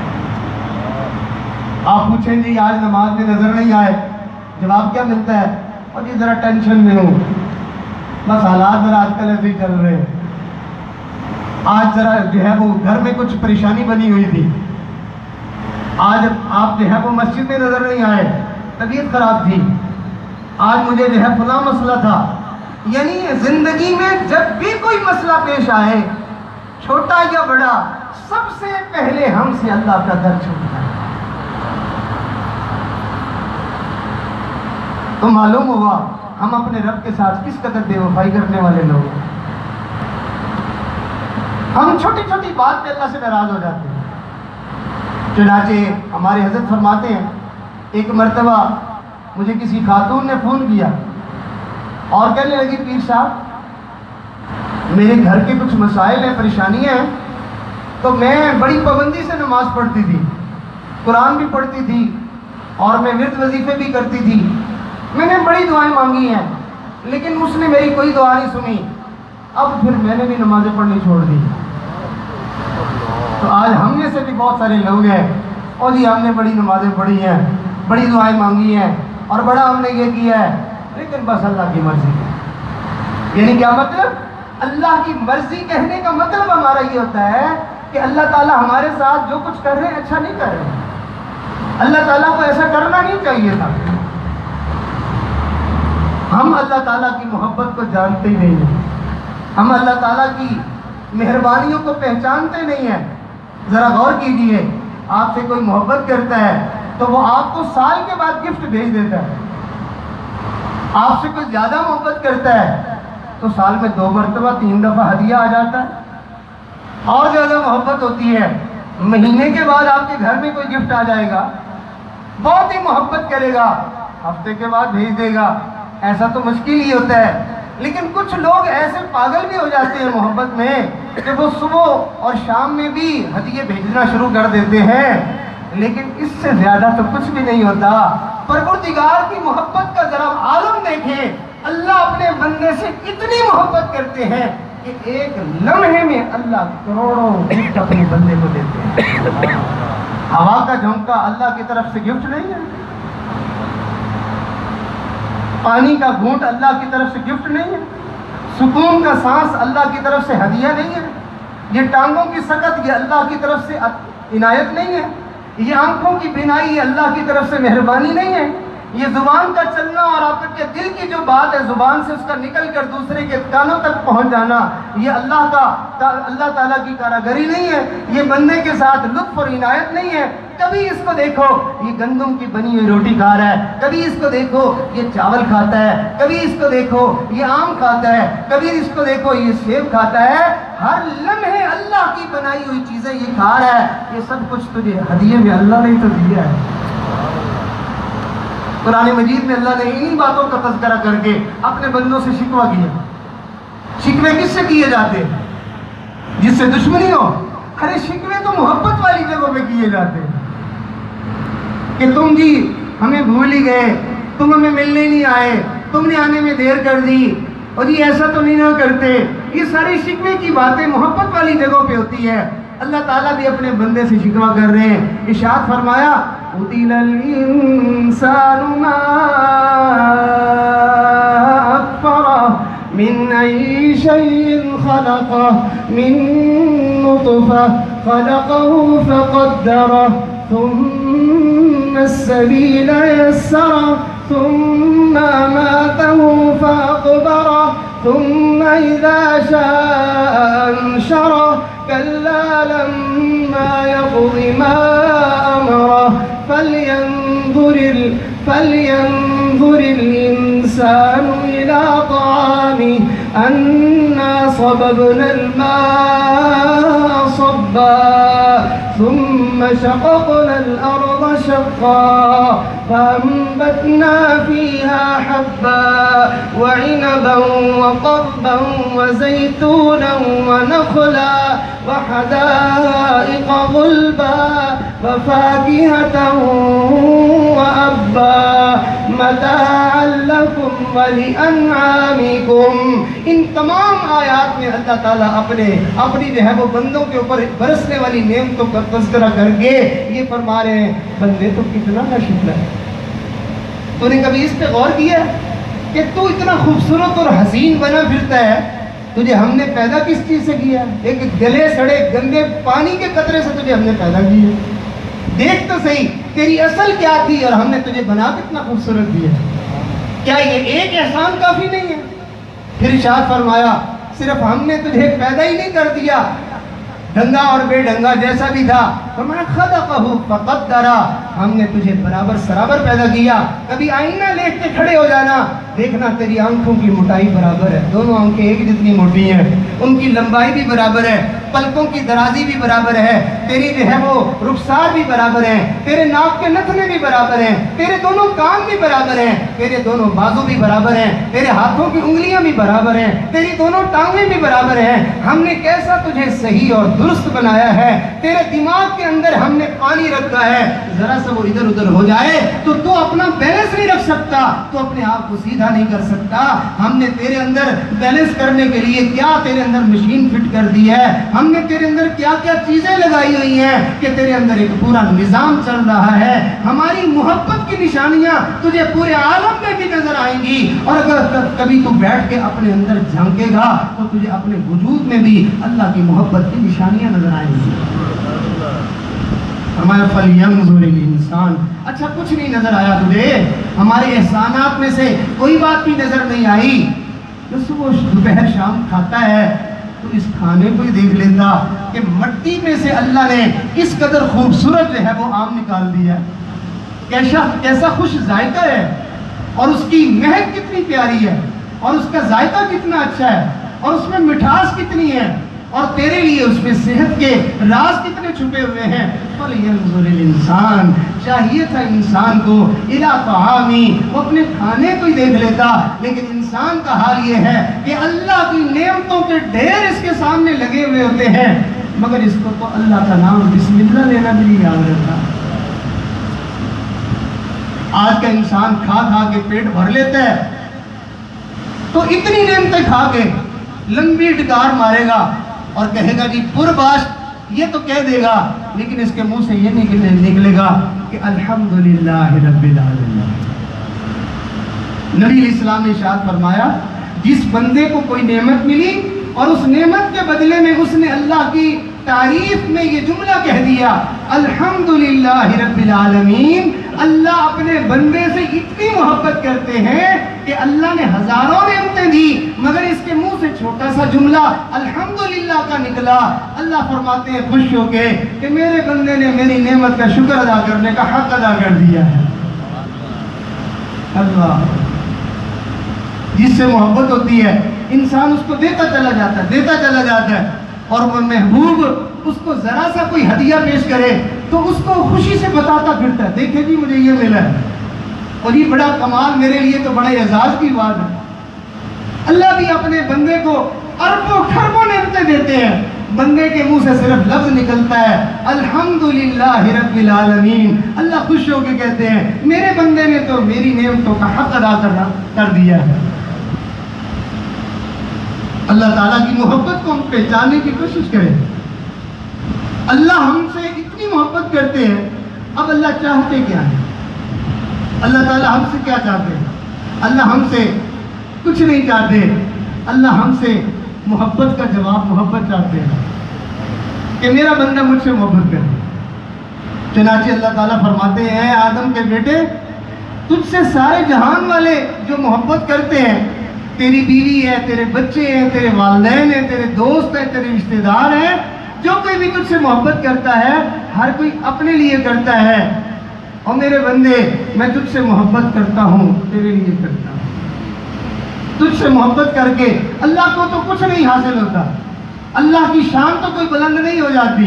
آپ پوچھیں جی آج نماز میں نظر نہیں آئے، جواب کیا ملتا ہے؟ اور جی ذرا ٹینشن میں ہوں، بس حالات ذرا آج کل ایسے ہی چل رہے ہیں. آج ذرا جو ہے وہ گھر میں کچھ پریشانی بنی ہوئی تھی، آج آپ جو ہے وہ مسجد میں نظر نہیں آئے، طبیعت خراب تھی، آج مجھے جو ہے فلاں مسئلہ تھا. یعنی زندگی میں جب بھی کوئی مسئلہ پیش آئے، چھوٹا یا بڑا، سب سے پہلے ہم سے اللہ کا در چھوٹتا ہے. تو معلوم ہوا ہم اپنے رب کے ساتھ کس قدر بے وفائی کرنے والے لوگ ہیں. ہم چھوٹی چھوٹی بات پہ اللہ سے ناراض ہو جاتے ہیں. چنانچہ ہمارے حضرت فرماتے ہیں ایک مرتبہ مجھے کسی خاتون نے فون کیا اور کہنے لگی پیر صاحب میرے گھر کے کچھ مسائل ہیں، پریشانیاں ہیں، تو میں بڑی پابندی سے نماز پڑھتی تھی، قرآن بھی پڑھتی تھی اور میں ورد وظیفے بھی کرتی تھی، میں نے بڑی دعائیں مانگی ہیں لیکن اس نے میری کوئی دعا نہیں سنی. اب پھر میں نے بھی نمازیں پڑھنی چھوڑ دی. تو آج ہم میں سے بھی بہت سارے لوگ ہیں اور جی ہم نے بڑی نمازیں پڑھی ہیں، بڑی دعائیں مانگی ہیں اور بڑا ہم نے یہ کیا ہے، لیکن بس اللہ کی مرضی ہے. یعنی کیا مطلب؟ اللہ کی مرضی کہنے کا مطلب ہمارا یہ ہوتا ہے کہ اللہ تعالیٰ ہمارے ساتھ جو کچھ کر رہے ہیں اچھا نہیں کر رہے ہیں، اللہ تعالیٰ کو ایسا کرنا نہیں چاہیے تھا. ہم اللہ تعالیٰ کی محبت کو جانتے ہی نہیں ہیں، ہم اللہ تعالیٰ کی مہربانیوں کو پہچانتے نہیں ہیں. ذرا غور کیجئے، آپ سے کوئی محبت کرتا ہے تو وہ آپ کو سال کے بعد گفٹ بھیج دیتا ہے. آپ سے کوئی زیادہ محبت کرتا ہے تو سال میں 2 مرتبہ 3 دفعہ ہدیہ آ جاتا ہے. اور زیادہ محبت ہوتی ہے مہینے کے بعد آپ کے گھر میں کوئی گفٹ آ جائے گا، بہت ہی محبت کرے گا، ہفتے کے بعد بھیج دے گا. ایسا تو مشکل ہی ہوتا ہے. لیکن کچھ لوگ ایسے پاگل بھی ہو جاتے ہیں محبت میں کہ وہ صبح اور شام میں بھی ہدیے بھیجنا شروع کر دیتے ہیں، لیکن اس سے زیادہ تو کچھ بھی نہیں ہوتا. پروردگار کی محبت کا ذرا عالم دیکھیں. اللہ اپنے بندے سے اتنی محبت کرتے ہیں کہ ایک لمحے میں اللہ کروڑوں گفٹ اپنے بندے کو دیتے ہیں. ہوا کا جھونکا اللہ کی طرف سے گفٹ نہیں ہے، پانی کا گھونٹ اللہ کی طرف سے گفٹ نہیں ہے، سکون کا سانس اللہ کی طرف سے ہدیہ نہیں ہے، یہ ٹانگوں کی سکت یہ اللہ کی طرف سے عنایت نہیں ہے، یہ آنکھوں کی بینائی یہ اللہ کی طرف سے مہربانی نہیں ہے، یہ زبان کا چلنا اور آپ کے دل کی جو بات ہے زبان سے اس کا نکل کر دوسرے کے کانوں تک پہنچ جانا یہ اللہ تعالیٰ کی کاراگری نہیں ہے، یہ بندے کے ساتھ لطف اور عنایت نہیں ہے. کبھی اس کو دیکھو یہ گندم کی بنی ہوئی روٹی کھا رہا ہے، کبھی اس کو دیکھو یہ چاول کھاتا ہے، کبھی اس کو دیکھو یہ آم کھاتا ہے، کبھی اس کو دیکھو یہ سیب کھاتا ہے. ہر لمحے اللہ کی بنائی ہوئی چیزیں یہ کھا رہا ہے. یہ سب کچھ تجھے ہدیے میں اللہ نے تو دیا ہے. قرآن مجید میں اللہ نے انہی باتوں کا تذکرہ کر کے اپنے بندوں سے شکوہ کیا. شکوے کس سے کیے جاتے؟ جس سے دشمنی ہو. ارے شکوے تو محبت والی جگہوں پہ کیے جاتے ہیں کہ تم جی ہمیں بھول ہی گئے، تم ہمیں ملنے نہیں آئے، تم نے آنے میں دیر کر دی، اور یہ ایسا تو نہیں نہ کرتے. یہ ساری شکوے کی باتیں محبت والی جگہوں پہ ہوتی ہے. اللہ تعالیٰ بھی اپنے بندے سے شکوہ کر رہے ہیں. ارشاد فرمایا قُتِلَ الْإِنسَانُ مَا أَكْفَرَهُ مِنْ أَيِّ شَيْءٍ خَلَقَهُ مِنْ نُطْفَةٍ خلقه فقدره ثم السبيل يسره ثم أماته فأقبره ثم إذا شاء أنشره كلا لما يقض ما أمره فلينظر الإنسان إلى طعامه أنا صببنا الماء صبا ثم شققنا الأرض شقا فأنبتنا فيها حبا وعنبا وقضبا وزيتونا ونخلا وحدائق غلبا وفاكهة وأبا متاعا لكم ولأنعامكم. ان تمام آیات میں اللہ تعالیٰ اپنی جو ہے وہ بندوں کے اوپر برسنے والی نعمتوں کا تذکرہ کر کے یہ فرما رہے ہیں بندے تو کتنا ناشکر ہے. تو نے کبھی اس پہ غور کیا کہ تو اتنا خوبصورت اور حسین بنا پھرتا ہے, تجھے ہم نے پیدا کس چیز سے کیا؟ ایک گلے سڑے گندے پانی کے قطرے سے تجھے ہم نے پیدا کیا. دیکھ تو صحیح تیری اصل کیا تھی اور ہم نے تجھے بنا کتنا خوبصورت دیا. کیا یہ ایک احسان کافی نہیں ہے؟ پھر ارشاد فرمایا صرف ہم نے تجھے پیدا ہی نہیں کر دیا ڈھنگا اور بے ڈھنگا جیسا بھی تھا, فرمایا خلقہ فقدرہ, ہم نے تجھے برابر سرابر پیدا کیا. کبھی آئینہ لیٹ کے کھڑے ہو جانا, دیکھنا تیری آنکھوں کی موٹائی برابر ہے, دونوں آنکھیں ایک جتنی موٹی ہیں, ان کی لمبائی بھی برابر ہے, پلکوں کی درازی بھی برابر ہے, تیری جو ہے وہ رخسار بھی برابر ہے, تیرے ناک کے نتنے بھی برابر ہیں, تیرے دونوں کان بھی برابر ہیں, تیرے دونوں بازو بھی برابر ہیں, تیرے ہاتھوں کی انگلیاں بھی برابر ہیں, تیری دونوں ٹانگیں بھی برابر ہیں. ہم نے کیسا تجھے صحیح اور درست بنایا ہے. تیرے دماغ کے اندر ہم نے پانی رکھا ہے, ذرا سا وہ ادھر ادھر ہو جائے تو اپنا بیلنس نہیں رکھ سکتا, تو اپنے آپ کو سیدھا نہیں کر سکتا. ہم نے تیرے اندر بیلنس کرنے کے لیے کیا تیرے اندر مشین فٹ کر دی ہے, ہم نے تیرے اندر کیا کیا چیزیں لگائی ہوئی ہیں کہ تیرے اندر ایک پورا نظام چل رہا ہے. ہماری محبت کی نشانیاں تجھے پورے عالم میں بھی نظر آئیں گی, اور اگر کبھی تو بیٹھ کے اپنے اندر جھانکے گا تو تجھے اپنے وجود میں بھی اللہ کی محبت کی نشانیاں نظر آئیں گی. ہمارا فَلْيَنْظُرِ الْإِنسان, اچھا کچھ نہیں نظر آیا تجھے, ہمارے احسانات میں سے کوئی بات بھی نظر نہیں آئی. جو صبح دوپہر شام کھاتا ہے تو اس کھانے کو ہی دیکھ لیتا کہ مٹی میں سے اللہ نے اس قدر خوبصورت جو ہے وہ آم نکال دیا, کیسا خوش ذائقہ ہے, اور اس کی مہک کتنی پیاری ہے, اور اس کا ذائقہ کتنا اچھا ہے, اور اس میں مٹھاس کتنی ہے, اور تیرے لیے اس میں صحت کے راز کتنے چھپے ہوئے ہیں. فَلْيَنْظُرِ الْإِنسان, چاہیے تھا انسان کو إِلَىٰ طَعَامِهِ, وہ اپنے کھانے کو ہی دیکھ لیتا, لیکن انسان کا حال یہ ہے کہ اللہ کی نعمتوں کے ڈھیر اس کے سامنے لگے ہوئے ہوتے ہیں, مگر اس کو تو اللہ کا نام بسم اللہ لینا بھی نہیں یاد رہتا. آج کا انسان کھا کے پیٹ بھر لیتا ہے تو اتنی نعمتیں کھا کے لمبی ڈکار مارے گا اور کہے گا جی پرباش, یہ تو کہہ دے گا, لیکن اس کے منہ سے یہ نکلے گا کہ الحمدللہ رب العالمین. نبی علیہ السلام نے ارشاد فرمایا جس بندے کو کوئی نعمت ملی اور اس نعمت کے بدلے میں اس نے اللہ کی تعریف میں یہ جملہ کہہ دیا الحمدللہ رب العالمین, اللہ اپنے بندے سے اتنی محبت کرتے ہیں کہ اللہ نے ہزاروں نعمتیں دی, مگر اس کے منہ سے چھوٹا سا جملہ الحمدللہ کا نکلا. اللہ فرماتے ہیں خوش ہو کے کہ میرے بندے نے میری نعمت کا شکر ادا کرنے کا حق ادا کر دیا ہے. اللہ جس سے محبت ہوتی ہے انسان اس کو دیتا چلا جاتا ہے, اور وہ محبوب اس کو ذرا سا کوئی ہدیہ پیش کرے تو اس کو خوشی سے بتاتا پھرتا ہے, دیکھیں جی مجھے یہ ملا ہے, اور یہ بڑا کمال, میرے لیے تو بڑے اعزاز کی بات ہے. اللہ بھی اپنے بندے کو اربوں خربوں نعمتیں دیتے ہیں, بندے کے منہ سے صرف لفظ نکلتا ہے الحمدللہ رب العالمین. اللہ خوش ہو کے کہتے ہیں میرے بندے نے تو میری نعمتوں کا حق ادا کر دیا ہے. اللہ تعالیٰ کی محبت کو ہم پہچاننے کی کوشش کریں. اللہ ہم سے اتنی محبت کرتے ہیں, اب اللہ چاہتے کیا ہے؟ اللہ تعالیٰ ہم سے کیا چاہتے ہیں؟ اللہ ہم سے کچھ نہیں چاہتے, اللہ ہم سے محبت کا جواب محبت چاہتے ہیں. کہ میرا بندہ مجھ سے محبت کرے۔ چنانچہ اللہ تعالیٰ فرماتے ہیں آدم کے بیٹے تجھ سے سارے جہان والے جو محبت کرتے ہیں، تیری بیوی ہے، تیرے بچے ہیں، تیرے والدین ہیں، تیرے دوست ہیں، تیرے رشتہ دار ہیں، جو کوئی بھی تجھ سے محبت کرتا ہے ہر کوئی اپنے لیے کرتا ہے، اور میرے بندے میں تجھ سے محبت کرتا ہوں تیرے لیے کرتا ہوں۔ تجھ سے محبت کر کے اللہ کو تو کچھ نہیں حاصل ہوتا، اللہ کی شان تو کوئی بلند نہیں ہو جاتی،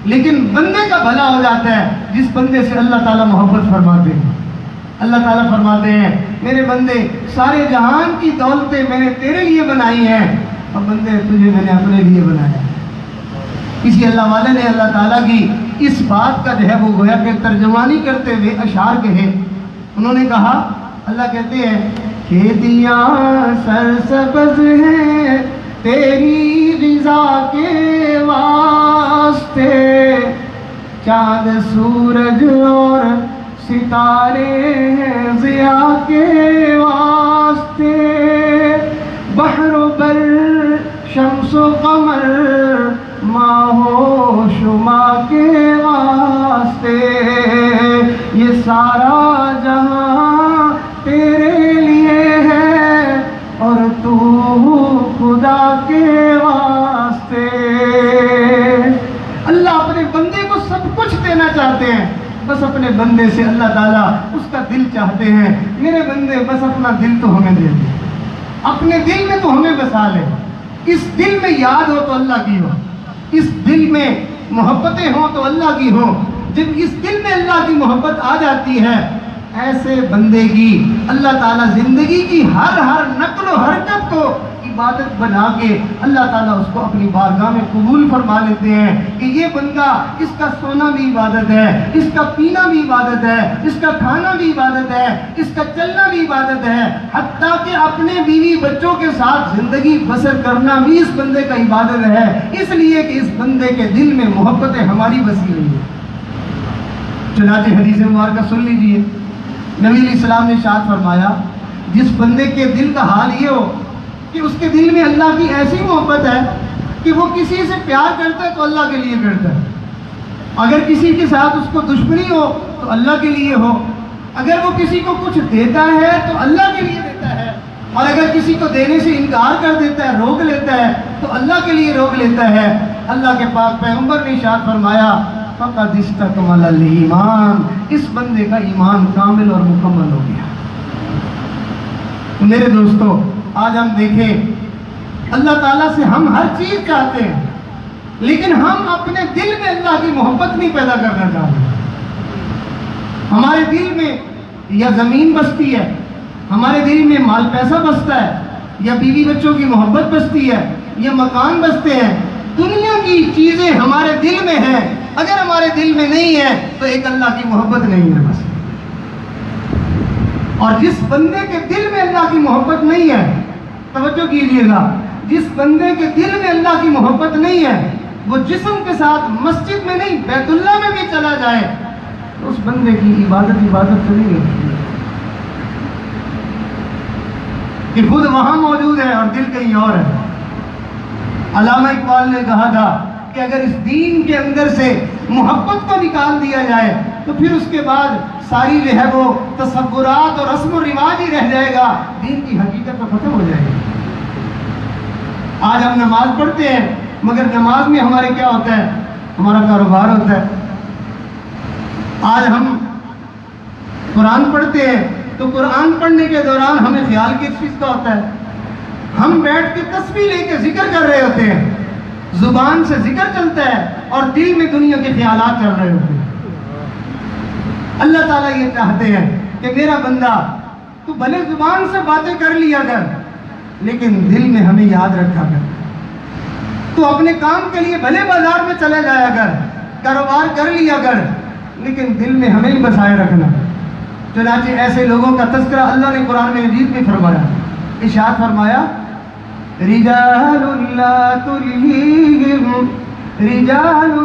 لیکن بندے کا بھلا ہو جاتا ہے جس بندے سے اللہ تعالیٰ محبت فرماتے ہیں۔ اللہ تعالیٰ فرماتے ہیں میرے بندے سارے جہان کی دولتیں میں نے تیرے لیے بنائی ہیں، اور بندے تجھے میں نے اپنے لیے بنایا۔ کسی اللہ والے نے اللہ تعالیٰ کی اس بات کا جو ہے وہ گویا کہ ترجمانی کرتے ہوئے اشعار کہے۔ انہوں نے کہا، اللہ کہتے ہیں کھیتیاں سرسبز ہیں تیری رضا کے واسطے، چاند سورج اور ستارے ہیں ضیاء کے واسطے، بحر و بر شمس و قمر ماہ و شمع کے واسطے، یہ سارا جہاں تیرے لیے ہے اور تو خدا کے واسطے۔ اللہ اپنے بندے کو سب کچھ دینا چاہتے ہیں، بس اپنے بندے سے اللہ تعالیٰ اس کا دل چاہتے ہیں۔ میرے بندے بس اپنا دل تو ہمیں دے دے، اپنے دل میں تو ہمیں بسا لے، اس دل میں یاد ہو تو اللہ کی ہو، اس دل میں محبتیں ہوں تو اللہ کی ہوں۔ جب اس دل میں اللہ کی محبت آ جاتی ہے، ایسے بندے کی اللہ تعالیٰ زندگی کی ہر نقل و حرکت کو عبادت بنا کے اللہ تعالیٰ اس کو اپنی بارگاہ میں قبول فرما لیتے ہیں کہ یہ بندہ، اس کا سونا بھی عبادت ہے، اس کا پینا بھی عبادت ہے، اس کا کھانا بھی عبادت ہے، اس کا چلنا بھی عبادت ہے، حتیٰ کہ اپنے بیوی بچوں کے ساتھ زندگی بسر کرنا بھی اس بندے کا عبادت ہے، اس لیے کہ اس بندے کے دل میں محبتیں ہماری بسی ہوئی ہیں۔ چنانچہ حدیث مبارکہ سن لیجیے، نبی علیہ السلام نے ارشاد فرمایا جس بندے کے دل کا حال یہ ہو کہ اس کے دل میں اللہ کی ایسی محبت ہے کہ وہ کسی سے پیار کرتا ہے تو اللہ کے لیے کرتا ہے، اگر کسی کے ساتھ اس کو دشمنی ہو تو اللہ کے لیے ہو، اگر وہ کسی کو کچھ دیتا ہے تو اللہ کے لیے دیتا ہے، اور اگر کسی کو دینے سے انکار کر دیتا ہے، روک لیتا ہے تو اللہ کے لیے روک لیتا ہے۔ اللہ کے پاک پیغمبر نے ارشاد فرمایا فقد استکمل الایمان، اس بندے کا ایمان کامل اور مکمل ہو گیا۔ میرے دوستو، آج ہم دیکھیں اللہ تعالیٰ سے ہم ہر چیز چاہتے ہیں، لیکن ہم اپنے دل میں اللہ کی محبت نہیں پیدا کرنا چاہتے۔ ہمارے دل میں یا زمین بستی ہے، ہمارے دل میں مال پیسہ بستا ہے، یا بیوی بچوں کی محبت بستی ہے، یا مکان بستے ہیں، دنیا کی چیزیں ہمارے دل میں ہیں، اگر ہمارے دل میں نہیں ہے تو ایک اللہ کی محبت نہیں ہے بس۔ اور جس بندے کے دل میں اللہ کی محبت نہیں ہے، توجہ کیجیے گا، جس بندے کے دل میں اللہ کی محبت نہیں ہے، وہ جسم کے ساتھ مسجد میں نہیں بیت اللہ میں بھی چلا جائے تو اس بندے کی عبادت تو نہیں ہوتی، کہ خود وہاں موجود ہے اور دل کہیں اور ہے۔ علامہ اقبال نے کہا تھا کہ اگر اس دین کے اندر سے محبت کو نکال دیا جائے تو پھر اس کے بعد ساری جو ہے وہ تصورات اور رسم و رواج ہی رہ جائے گا، دین کی حقیقت تو ختم ہو جائے گی۔ آج ہم نماز پڑھتے ہیں مگر نماز میں ہمارے کیا ہوتا ہے؟ ہمارا کاروبار ہوتا ہے۔ آج ہم قرآن پڑھتے ہیں تو قرآن پڑھنے کے دوران ہمیں خیال کس چیز کا ہوتا ہے؟ ہم بیٹھ کے تسبیح لے کے ذکر کر رہے ہوتے ہیں، زبان سے ذکر چلتا ہے اور دل میں دنیا کے خیالات چل رہے ہوتے ہیں۔ اللہ تعالیٰ یہ چاہتے ہیں کہ میرا بندہ تو بھلے زبان سے باتیں کر لیا کر لیکن دل میں ہمیں یاد رکھا کر، تو اپنے کام کے لیے بھلے بازار میں چلے جایا کر، کاروبار کر لیا کر، لیکن دل میں ہمیں ہی بسائے رکھنا۔ چنانچہ ایسے لوگوں کا تذکرہ اللہ نے قرآن مجید میں فرمایا، ارشاد فرمایا رجال لا تلہیہم تجارۃ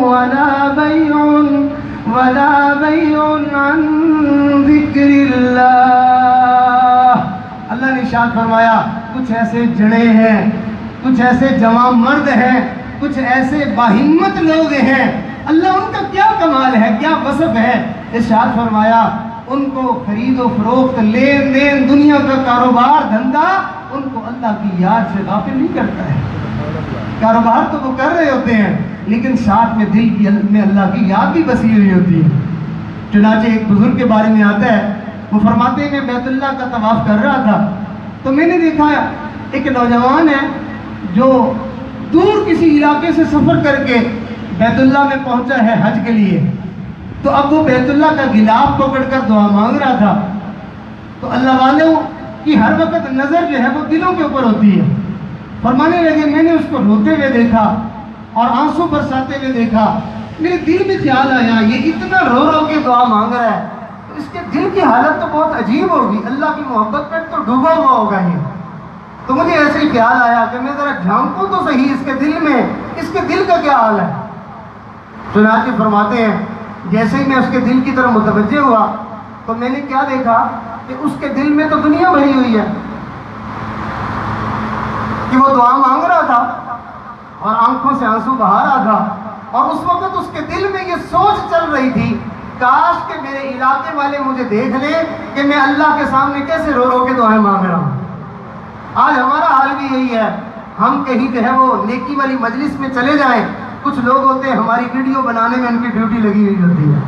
ولا بیع عن ذکر اللہ۔ اللہ نے ارشاد فرمایا کچھ ایسے جڑے ہیں، کچھ ایسے جوان مرد ہیں، کچھ ایسے باہمت لوگ ہیں، اللہ ان کا کیا کمال ہے، کیا وصف ہے۔ ارشاد فرمایا ان کو خرید و فروخت، لین دین، دنیا کا کاروبار دھندا ان کو اللہ کی یاد سے غافل نہیں کرتا ہے۔ کاروبار تو وہ کر رہے ہوتے ہیں لیکن ساتھ میں دل میں اللہ کی یاد بھی بسی ہوئی ہوتی ہے۔ چنانچہ ایک بزرگ کے بارے میں آتا ہے، وہ فرماتے ہیں کہ بیت اللہ کا طواف کر رہا تھا تو میں نے دیکھا ایک نوجوان ہے جو دور کسی علاقے سے سفر کر کے بیت اللہ میں پہنچا ہے حج کے لیے، تو اب وہ بیت اللہ کا غلاف پکڑ کر دعا مانگ رہا تھا۔ تو اللہ والوں کی ہر وقت نظر جو ہے وہ دلوں کے اوپر ہوتی ہے۔ فرمانے لگے میں نے اس کو روتے ہوئے دیکھا اور آنسو برساتے ہوئے دیکھا، میرے دل میں خیال آیا یہ اتنا رو رو کے دعا مانگ رہا ہے تو اس کے دل کی حالت تو بہت عجیب ہوگی، اللہ کی محبت میں تو ڈوبا ہوا ہوگا یہ۔ تو مجھے ایسے ہی خیال آیا کہ میں ذرا جھانکوں تو صحیح اس کے دل میں، اس کے دل کا کیا حال ہے۔ چنانچہ فرماتے ہیں جیسے ہی میں اس کے دل کی طرف متوجہ ہوا تو میں نے کیا دیکھا کہ اس کے دل میں تو دنیا بھری ہوئی ہے، کہ وہ دعا مانگ رہا تھا اور آنکھوں سے آنسو بہا رہا تھا، اور اس وقت اس کے دل میں یہ سوچ چل رہی تھی کاش کہ میرے علاقے والے مجھے دیکھ لیں کہ میں اللہ کے سامنے کیسے رو رو کے دعائیں مانگ رہا ہوں۔ آج ہمارا حال بھی یہی ہے، ہم کہیں جو ہے وہ نیکی والی مجلس میں چلے جائیں، کچھ لوگ ہوتے ہیں ہماری ویڈیو بنانے میں ان کی ڈیوٹی لگی ہوئی ہوتی ہے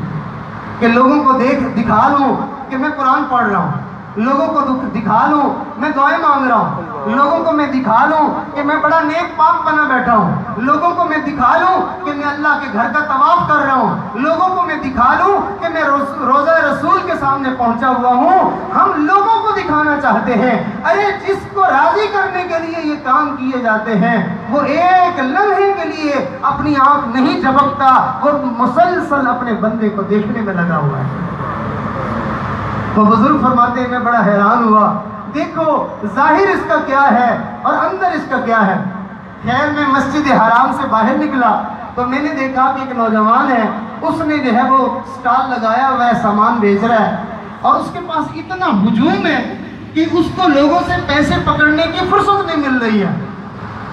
کہ لوگوں کو دکھا لوں کہ میں قرآن پڑھ رہا ہوں، لوگوں کو دکھا لوں میں دعائیں مانگ رہا ہوں، لوگوں کو میں دکھا لوں کہ میں بڑا نیک پاک بنا بیٹھا ہوں، لوگوں کو میں دکھا لوں کہ میں اللہ کے گھر کا طواف کر رہا ہوں، لوگوں کو میں دکھا لوں کہ میں روضہ رسول کے سامنے پہنچا ہوا ہوں۔ ہم لوگوں کو دکھانا چاہتے ہیں، ارے جس کو راضی کرنے کے لیے یہ کام کیے جاتے ہیں وہ ایک لمحے کے لیے اپنی آنکھ نہیں جھپکتا، وہ مسلسل اپنے بندے کو دیکھنے میں لگا ہوا ہے۔ وہ بزرگ فرماتے ہیں میں بڑا حیران ہوا، دیکھو ظاہر اس کا کیا ہے اور اندر اس کا کیا ہے۔ خیر میں مسجد حرام سے باہر نکلا تو میں نے دیکھا کہ ایک نوجوان ہے، اس نے جو ہے وہ سٹال لگایا ہوا ہے، سامان بیچ رہا ہے، اور اس کے پاس اتنا ہجوم ہے کہ اس کو لوگوں سے پیسے پکڑنے کی فرصت نہیں مل رہی ہے۔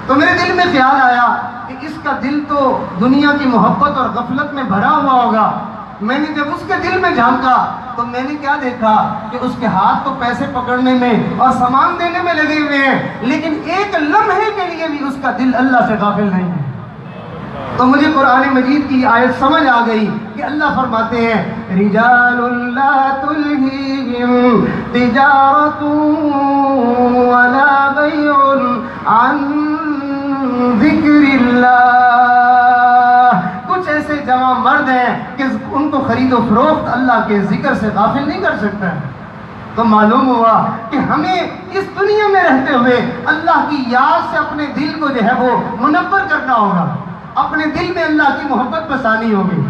تو میرے دل میں خیال آیا کہ اس کا دل تو دنیا کی محبت اور غفلت میں بھرا ہوا ہوگا۔ میں نے جب اس کے دل میں جھانکا تو میں نے کیا دیکھا کہ اس کے ہاتھ تو پیسے پکڑنے میں اور سامان دینے میں لگے ہوئے ہیں، لیکن ایک لمحے کے لیے بھی اس کا دل اللہ سے غافل نہیں ہے۔ تو مجھے قرآن مجید کی آیت سمجھ آ گئی کہ اللہ فرماتے ہیں رجال لا تلہیہم تجارت ولا بیع عن ذکر اللہ۔ کچھ ایسے جوان مرد ہیں کہ ان کو خرید و فروخت اللہ کے ذکر سے غافل نہیں کر سکتا ہے۔ تو معلوم ہوا کہ ہمیں اس دنیا میں رہتے ہوئے اللہ کی یاد سے اپنے دل کو جو ہے وہ منور کرنا ہوگا، اپنے دل میں اللہ کی محبت بسانی ہوگی،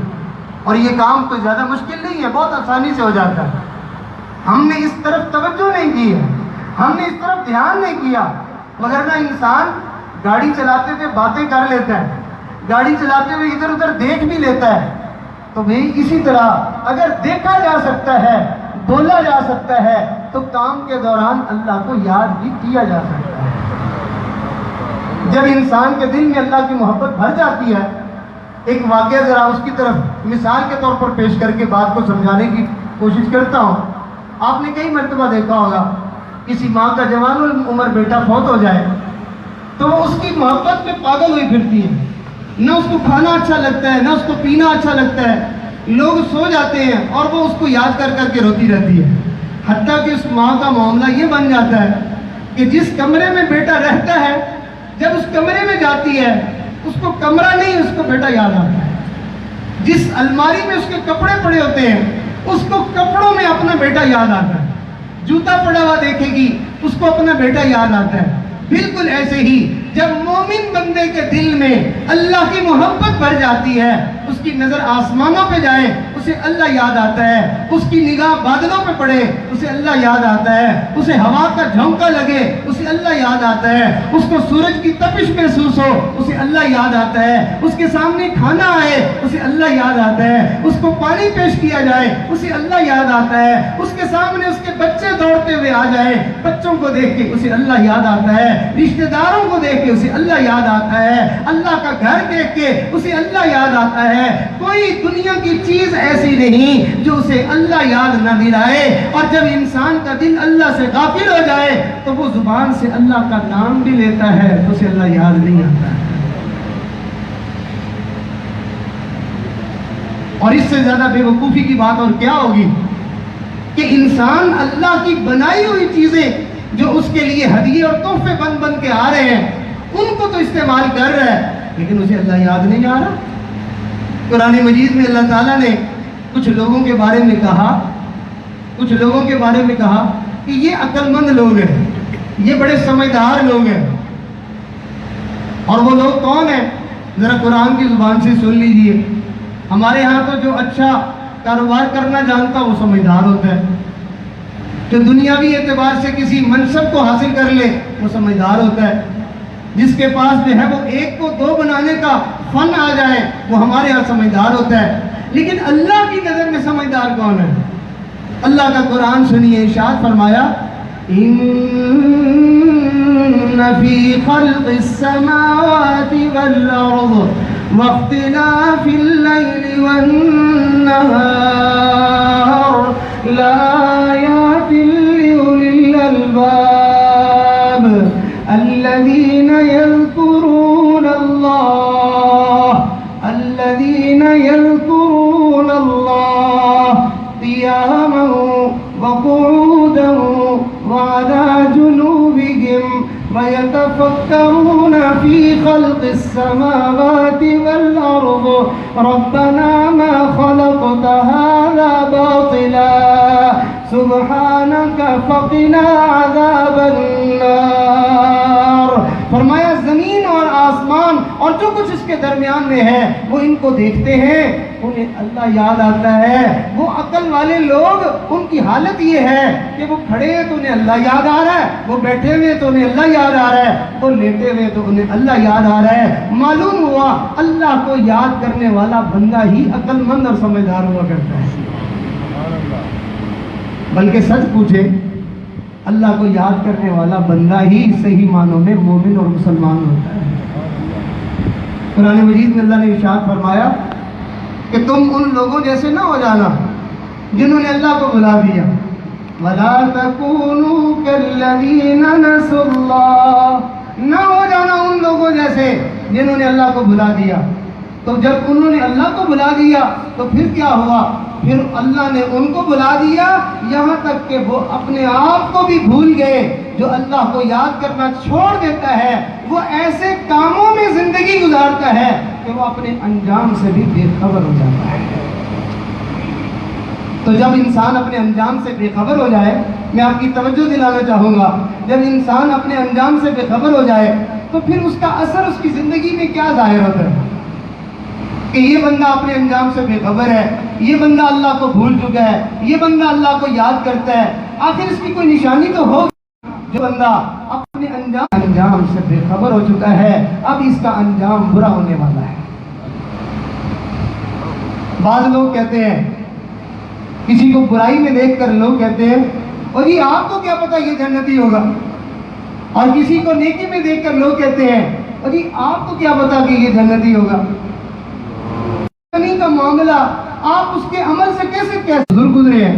اور یہ کام کوئی زیادہ مشکل نہیں ہے، بہت آسانی سے ہو جاتا ہے۔ ہم نے اس طرف توجہ نہیں کی ہے، ہم نے اس طرف دھیان نہیں کیا، مگر نہ انسان گاڑی چلاتے ہوئے باتیں کر لیتا ہے، گاڑی چلاتے ہوئے ادھر ادھر دیکھ بھی لیتا ہے۔ تو بھئی اسی طرح اگر دیکھا جا سکتا ہے، بولا جا سکتا ہے، تو کام کے دوران اللہ کو یاد بھی کیا جا سکتا ہے۔ جب انسان کے دل میں اللہ کی محبت بھر جاتی ہے، ایک واقعہ ذرا اس کی طرف مثال کے طور پر پیش کر کے بات کو سمجھانے کی کوشش کرتا ہوں۔ آپ نے کئی مرتبہ دیکھا ہوگا کسی ماں کا جوان العمر بیٹا فوت ہو جائے تو وہ اس کی محبت میں پاگل ہوئی پھرتی ہے، نہ اس کو کھانا اچھا لگتا ہے، نہ اس کو پینا اچھا لگتا ہے، لوگ سو جاتے ہیں اور وہ اس کو یاد کر کر کے روتی رہتی ہے، حتیٰ کہ اس ماں کا معاملہ یہ بن جاتا ہے کہ جس کمرے میں بیٹا رہتا ہے جب اس کمرے میں جاتی ہے اس کو کمرہ نہیں، اس کو بیٹا یاد آتا ہے، جس الماری میں اس کے کپڑے پڑے ہوتے ہیں اس کو کپڑوں میں اپنا بیٹا یاد آتا ہے، جوتا پڑا ہوا دیکھے گی اس کو اپنا بیٹا یاد آتا ہے۔ بالکل ایسے ہی جب مومن بندے کے دل میں اللہ کی محبت بھر جاتی ہے، اس کی نظر آسمانوں پہ جائے، اس اسے اللہ یاد آتا ہے. اس کی نگاہ بادلوں پہ پڑے اسے اللہ یاد آتا ہے. اسے ہوا کا جھونکا لگے اسے اللہ یاد آتا ہے. اس کو سورج کی تپش محسوس ہو اسے اللہ یاد آتا ہے. اس کے سامنے کھانا آئے اسے اللہ یاد آتا ہے. اس کو پانی پیش کیا جائے اسے اللہ یاد آتا ہے. اس کے سامنے اس کے بچے دوڑتے ہوئے آ جائے, بچوں کو دیکھ کے اسے اللہ یاد آتا ہے. رشتہ داروں کو دیکھ کے اسے اللہ یاد آتا ہے. اللہ کا گھر دیکھ کے اسے اللہ یاد آتا ہے. کوئی دنیا کی چیز ایسی نہیں جو اسے اللہ یاد نہ دلائے. اور جب انسان کا دل اللہ سے غافل ہو جائے تو وہ زبان سے اللہ کا نام بھی لیتا ہے تو اسے اللہ یاد نہیں آتا ہے. اور اس سے زیادہ بے وقوفی کی بات اور کیا ہوگی کہ انسان اللہ کی بنائی ہوئی چیزیں جو اس کے لیے ہدیے اور تحفے بن بن کے آ رہے ہیں ان کو تو استعمال کر رہا ہے لیکن اسے اللہ یاد نہیں آ رہا. قرآن مجید میں اللہ تعالیٰ نے کچھ لوگوں کے بارے میں کہا کہ یہ عقل مند لوگ ہیں, یہ بڑے سمجھدار لوگ ہیں. اور وہ لوگ کون ہیں ذرا قرآن کی زبان سے سن لیجئے. ہمارے ہاں تو جو اچھا کاروبار کرنا جانتا وہ سمجھدار ہوتا ہے, جو دنیاوی اعتبار سے کسی منصب کو حاصل کر لے وہ سمجھدار ہوتا ہے. جس کے پاس جو ہے وہ ایک کو دو بنانے کا فن آ جائے وہ ہمارے ہاں سمجھدار ہوتا ہے. لیکن اللہ کی نظر میں سمجھدار کون ہے؟ اللہ کا قرآن سنیے, ارشاد فرمایا ان فی خلق السماوات والارض واختلاف اللیل والنہار لآیات لأولی الالباب الذین یذکرون اللہ قیاما وقعودا وعلی جنوبہم ويتفكرون في خلق السماوات والأرض ربنا ما خلقت هذا باطلا سبحانك فقنا عذاب النار. فرمایا زمین اور آسمان اور جو کچھ اس کے درمیان میں ہے وہ ان کو دیکھتے ہیں انہیں اللہ یاد آتا ہے. وہ عقل والے لوگ ان کی حالت یہ ہے کہ وہ کھڑے ہیں تو انہیں اللہ یاد آ رہا ہے, وہ بیٹھے ہوئے تو انہیں اللہ یاد آ رہا ہے, وہ لیٹے ہوئے تو انہیں اللہ یاد آ رہا ہے. معلوم ہوا اللہ کو یاد کرنے والا بندہ ہی عقل مند اور سمجھدار ہوا کرتا ہے. بلکہ سچ پوچھے اللہ کو یاد کرنے والا بندہ ہی صحیح معنوں میں مومن اور مسلمان ہوتا ہے. قرآن مجید میں اللہ نے ارشاد فرمایا کہ تم ان لوگوں جیسے نہ ہو جانا جنہوں نے اللہ کو بھلا دیا. وَلَا تَكُونُوا كَالَّذِينَ نَسُوا اللَّهَ, نہ ہو جانا ان لوگوں جیسے جنہوں نے اللہ کو بھلا دیا. تو جب انہوں نے اللہ کو بھلا دیا تو پھر کیا ہوا؟ پھر اللہ نے ان کو بھلا دیا یہاں تک کہ وہ اپنے آپ کو بھی بھول گئے. جو اللہ کو یاد کرنا چھوڑ دیتا ہے وہ ایسے کاموں میں زندگی گزارتا ہے کہ وہ اپنے انجام سے بھی بے خبر ہو جاتا ہے. تو جب انسان اپنے انجام سے بے خبر ہو جائے, میں آپ کی توجہ دلانا چاہوں گا, جب انسان اپنے انجام سے بے خبر ہو جائے تو پھر اس کا اثر اس کی زندگی میں کیا ظاہر ہوتا ہے کہ یہ بندہ اپنے انجام سے بے خبر ہے, یہ بندہ اللہ کو بھول چکا ہے, یہ بندہ اللہ کو یاد کرتا ہے. آخر اس کی کوئی نشانی تو ہو. جو بندہ اپنے انجام سے بے خبر ہو چکا ہے اب اس کا انجام برا ہونے والا ہے. بعض لوگ کہتے ہیں, کسی کو برائی میں دیکھ کر لوگ کہتے ہیں اور یہ آپ کو کیا پتا یہ جنتی ہوگا, اور کسی کو نیکی میں دیکھ کر لوگ کہتے ہیں اور یہ آپ کو کیا پتا کہ یہ جنتی ہوگا. کا معاملہ آپ اس کے عمل سے کیسے حضور گزرے ہیں.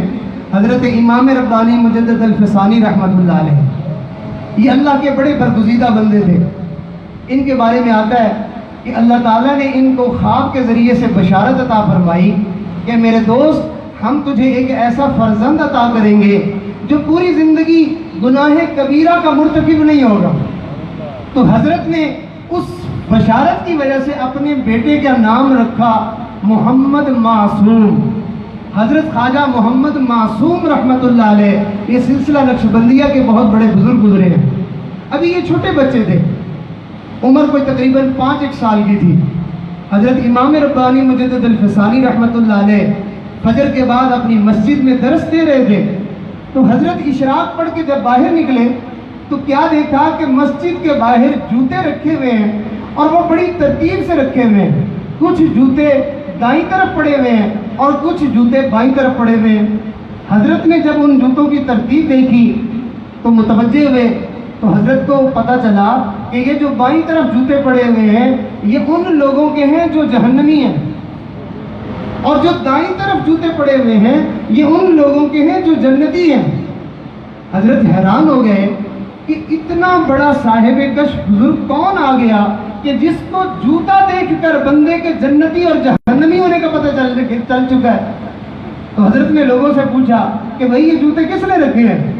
حضرت امام ربانی مجدد الفسانی رحمۃ اللہ علیہ, یہ اللہ کے بڑے برگزیدہ بندے تھے. ان کے بارے میں آتا ہے کہ اللہ تعالیٰ نے ان کو خواب کے ذریعے سے بشارت عطا فرمائی کہ میرے دوست ہم تجھے ایک ایسا فرزند عطا کریں گے جو پوری زندگی گناہ کبیرہ کا مرتکب نہیں ہوگا. تو حضرت نے اس بشارت کی وجہ سے اپنے بیٹے کا نام رکھا محمد معصوم. حضرت خواجہ محمد معصوم رحمت اللہ علیہ, یہ سلسلہ نقشبندیہ کے بہت بڑے بزرگ گزرے ہیں. ابھی یہ چھوٹے بچے تھے, عمر کوئی تقریباً 5-1 سال کی تھی. حضرت امام ربانی مجدد الفسانی رحمت اللہ علیہ فجر کے بعد اپنی مسجد میں درس دے رہے تھے، تو حضرت اشراق پڑھ کے جب باہر نکلے تو کیا دیکھا کہ مسجد کے باہر جوتے رکھے ہوئے ہیں اور وہ بڑی ترتیب سے رکھے ہوئے ہیں. کچھ جوتے دائیں طرف پڑے ہوئے ہیں اور کچھ جوتے بائیں طرف پڑے ہوئے ہیں. حضرت نے جب ان جوتوں کی ترتیب دیکھی تو متوجہ ہوئے، تو حضرت کو پتہ چلا کہ یہ جو بائیں طرف جوتے پڑے ہوئے ہیں یہ ان لوگوں کے ہیں جو جہنمی ہیں، اور جو دائیں طرف جوتے پڑے ہوئے ہیں یہ ان لوگوں کے ہیں جو جنتی ہیں. حضرت حیران ہو گئے کہ اتنا بڑا صاحب کشف بزرگ کون آ گیا کہ جس کو جوتا دیکھ کر بندے کے جنتی اور جہنمی ہونے کا پتہ چل چکا ہے. تو حضرت نے لوگوں سے پوچھا کہ بھئی یہ جوتے کس نے رکھے ہیں؟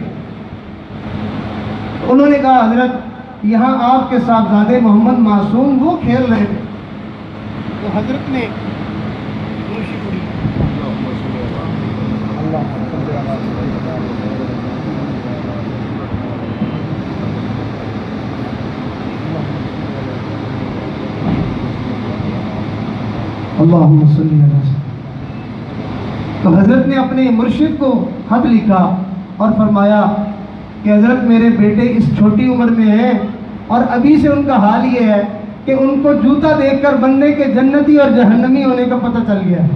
انہوں نے کہا حضرت یہاں آپ کے صاحبزادے محمد معصوم وہ کھیل رہے تھے. تو حضرت نے اللہم صلی علی وسلم. تو حضرت نے اپنے مرشد کو خط لکھا اور فرمایا کہ حضرت میرے بیٹے اس چھوٹی عمر میں ہیں اور ابھی سے ان کا حال یہ ہے کہ ان کو جوتا دیکھ کر بندے کے جنتی اور جہنمی ہونے کا پتہ چل گیا ہے.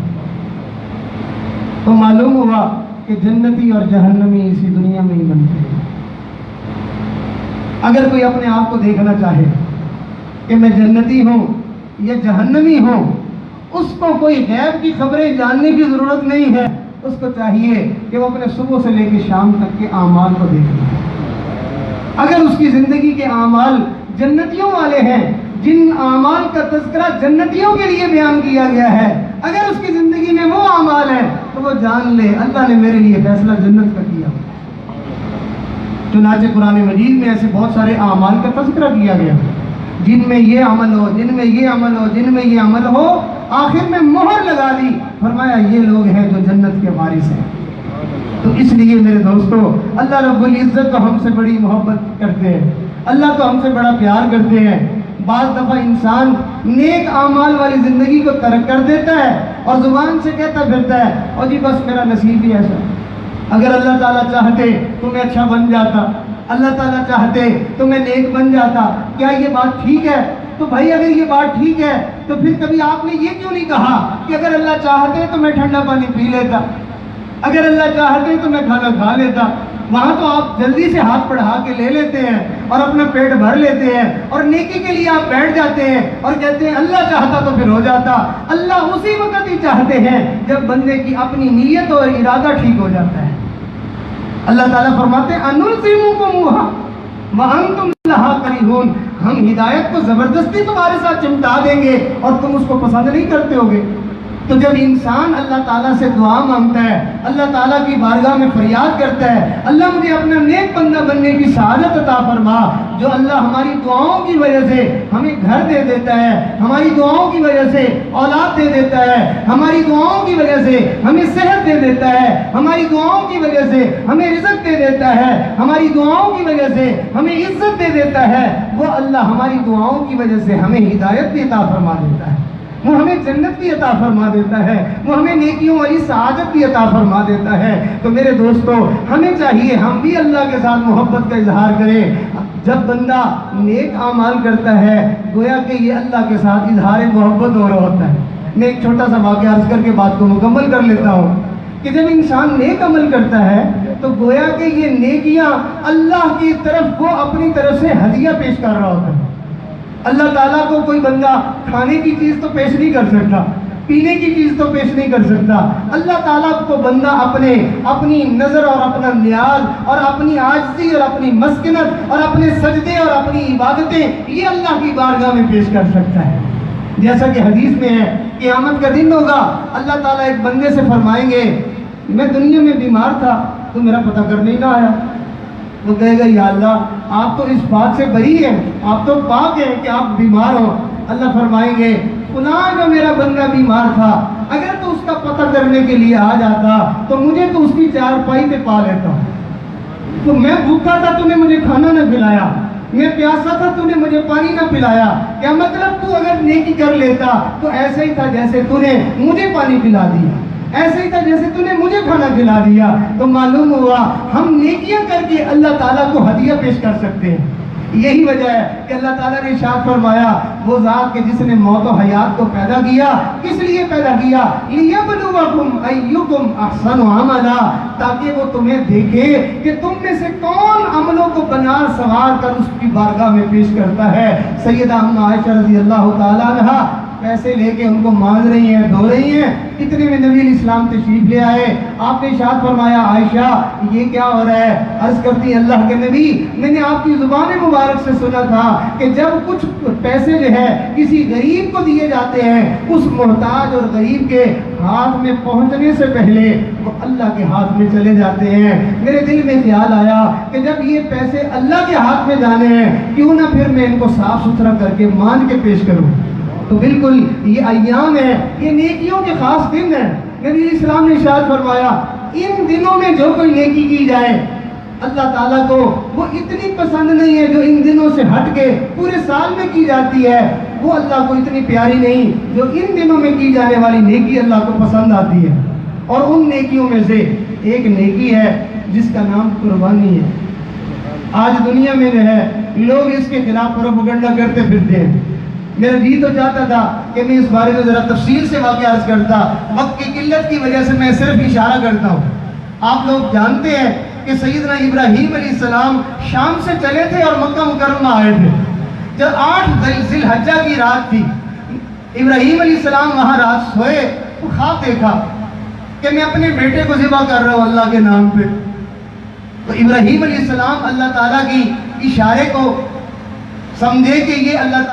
تو معلوم ہوا کہ جنتی اور جہنمی اسی دنیا میں ہی بنتے ہیں. اگر کوئی اپنے آپ کو دیکھنا چاہے کہ میں جنتی ہوں یا جہنمی ہوں، اس کو کوئی غیب کی خبریں جاننے کی ضرورت نہیں ہے. اس کو چاہیے کہ وہ اپنے صبح سے لے کے شام تک کے اعمال کو دیکھے. اگر اس کی زندگی کے اعمال جنتیوں والے ہیں، جن اعمال کا تذکرہ جنتیوں کے لیے بیان کیا گیا ہے، اگر اس کی زندگی میں وہ اعمال ہیں تو وہ جان لے اللہ نے میرے لیے فیصلہ جنت کا کیا. چنانچہ قرآن مجید میں ایسے بہت سارے اعمال کا تذکرہ کیا گیا، جن میں یہ عمل ہو، جن میں یہ عمل ہو، جن میں یہ عمل ہو، آخر میں مہر لگا دی، فرمایا یہ لوگ ہیں جو جنت کے وارث ہیں. تو اس لیے میرے دوستو، اللہ رب العزت تو ہم سے بڑی محبت کرتے ہیں، اللہ تو ہم سے بڑا پیار کرتے ہیں. بعض دفعہ انسان نیک اعمال والی زندگی کو ترک کر دیتا ہے اور زبان سے کہتا پھرتا ہے اور جی بس میرا نصیب ہی ایسا. اگر اللہ تعالیٰ چاہتے تو میں اچھا بن جاتا، اللہ تعالیٰ چاہتے تو میں نیک بن جاتا. کیا یہ بات ٹھیک ہے؟ تو بھائی اگر یہ بات ٹھیک ہے تو پھر کبھی آپ نے یہ کیوں نہیں کہا کہ اگر اللہ چاہتے تو میں ٹھنڈا پانی پی لیتا، اگر اللہ چاہتے تو میں کھانا کھا لیتا. وہاں تو آپ جلدی سے ہاتھ بڑھا کے لے لیتے ہیں اور اپنا پیٹ بھر لیتے ہیں اور نیکی کے لیے آپ بیٹھ جاتے ہیں اور کہتے ہیں اللہ چاہتا تو پھر ہو جاتا. اللہ اسی وقت ہی چاہتے ہیں جب بندے کی اپنی نیت اور ارادہ ٹھیک ہو جاتا ہے. اللہ تعالیٰ فرماتے ہیں أَنُلْزِمُكُمُوهَا وَأَنْتُمْ لَهَا كَرِهُونَ، ہم ہدایت کو زبردستی تمہارے ساتھ چمٹا دیں گے اور تم اس کو پسند نہیں کرتے ہوگے. تو جب انسان اللہ تعالیٰ سے دعا مانگتا ہے، اللہ تعالیٰ کی بارگاہ میں فریاد کرتا ہے اللہ مجھے اپنا نیک بندہ بننے کی سعادت عطا فرما، جو اللہ ہماری دعاؤں کی وجہ سے ہمیں گھر دے دیتا ہے، ہماری دعاؤں کی وجہ سے اولاد دے دیتا ہے، ہماری دعاؤں کی وجہ سے ہمیں صحت دے دیتا ہے، ہماری دعاؤں کی وجہ سے ہمیں رزق دے دیتا ہے، ہماری دعاؤں کی وجہ سے ہمیں عزت دے دیتا ہے، وہ اللہ ہماری دعاؤں کی وجہ سے ہمیں ہدایت بھی عطا فرما دیتا ہے، وہ ہمیں جنت بھی عطا فرما دیتا ہے، وہ ہمیں نیکیوں والی سعادت بھی عطا فرما دیتا ہے. تو میرے دوستو، ہمیں چاہیے ہم بھی اللہ کے ساتھ محبت کا اظہار کریں. جب بندہ نیک اعمال کرتا ہے گویا کہ یہ اللہ کے ساتھ اظہار محبت ہو رہا ہوتا ہے. میں ایک چھوٹا سا واقعہ عرض کر کے بات کو مکمل کر لیتا ہوں کہ جب انسان نیک عمل کرتا ہے تو گویا کہ یہ نیکیاں اللہ کی طرف وہ اپنی طرف سے ہدیہ پیش کر رہا ہوتا ہے. اللہ تعالیٰ کو کوئی بندہ کھانے کی چیز تو پیش نہیں کر سکتا، پینے کی چیز تو پیش نہیں کر سکتا. اللہ تعالیٰ کو بندہ اپنی نظر اور اپنا نیاز اور اپنی عاجزی اور اپنی مسکنت اور اپنے سجدے اور اپنی عبادتیں یہ اللہ کی بارگاہ میں پیش کر سکتا ہے. جیسا کہ حدیث میں ہے قیامت کا دن ہوگا، اللہ تعالیٰ ایک بندے سے فرمائیں گے میں دنیا میں بیمار تھا تو میرا پتہ کرنے ہی نہ آیا. وہ کہے گا یا اللہ آپ تو اس بات سے بری ہیں، آپ تو پاک ہیں کہ آپ بیمار ہو. اللہ فرمائیں گے فلاں جو میرا بندہ بیمار تھا اگر تو اس کا پتہ کرنے کے لیے آ جاتا تو مجھے تو اس کی چارپائی پہ پا لیتا. تو میں بھوکا تھا تو نے مجھے کھانا نہ کھلایا، میں پیاسا تھا تو نے مجھے پانی نہ پلایا. کیا مطلب تو اگر نیکی کر لیتا تو ایسا ہی تھا جیسے تو نے مجھے پانی پلا دیا. ایسے ہی تھا جیسے تو نے مجھے کھانا کھلا دیا. تو معلوم ہوا ہم نیکیاں کر کے اللہ تعالیٰ کو ہدیہ پیش کر سکتے ہیں. یہی وجہ ہے کہ اللہ تعالیٰ نے ارشاد فرمایا وہ ذات کہ جس نے موت و حیات کو پیدا کیا کس لیے پیدا کیا؟ لِيَبْلُوَكُمْ أَيُّكُمْ أَحْسَنُ عَمَلًا، تاکہ وہ تمہیں دیکھے کہ تم میں سے کون عملوں کو بنا سنوار کر اس کی بارگاہ میں پیش کرتا ہے. سیدہ ام عائشہ رضی اللہ تعالیٰ عنہا پیسے لے کے ان کو مانگ رہی ہیں، دھو رہی ہیں. اتنے میں نبی علیہ السلام تشریف لے آئے. آپ نے ارشاد فرمایا عائشہ یہ کیا ہو رہا ہے؟ عرض کرتی اللہ کے نبی میں نے آپ کی زبان مبارک سے سنا تھا کہ جب کچھ پیسے جو ہے کسی غریب کو دیے جاتے ہیں اس محتاج اور غریب کے ہاتھ میں پہنچنے سے پہلے وہ اللہ کے ہاتھ میں چلے جاتے ہیں. میرے دل میں خیال آیا کہ جب یہ پیسے اللہ کے ہاتھ میں جانے ہیں کیوں نہ پھر میں ان کو صاف ستھرا کر کے مان کے پیش کروں. تو بالکل یہ ایام ہے، یہ نیکیوں کے خاص دن ہیں. نبی علیہ السلام نے ارشاد فرمایا ان دنوں میں جو کوئی نیکی کی جائے اللہ تعالیٰ کو وہ اتنی پسند نہیں ہے جو ان دنوں سے ہٹ کے پورے سال میں کی جاتی ہے. وہ اللہ کو اتنی پیاری نہیں جو ان دنوں میں کی جانے والی نیکی اللہ کو پسند آتی ہے. اور ان نیکیوں میں سے ایک نیکی ہے جس کا نام قربانی ہے. آج دنیا میں جو ہے لوگ اس کے خلاف پروپیگنڈا کرتے پھرتے ہیں. میرا جی تو چاہتا تھا کہ میں اس بارے میں ذرا تفصیل سے واقعہ عرض کرتا، وقت کی قلت کی وجہ سے میں صرف اشارہ کرتا ہوں. آپ لوگ جانتے ہیں کہ سیدنا ابراہیم علیہ السلام شام سے چلے تھے اور مکہ مکرمہ آئے تھے. جب 8 ذی الحجہ کی رات تھی ابراہیم علیہ السلام وہاں رات سوئے تو خواب دیکھا کہ میں اپنے بیٹے کو ذبح کر رہا ہوں اللہ کے نام پہ. تو ابراہیم علیہ السلام اللہ تعالیٰ کی اشارے کو سمجھے کہ یہ اللہ تعالیٰ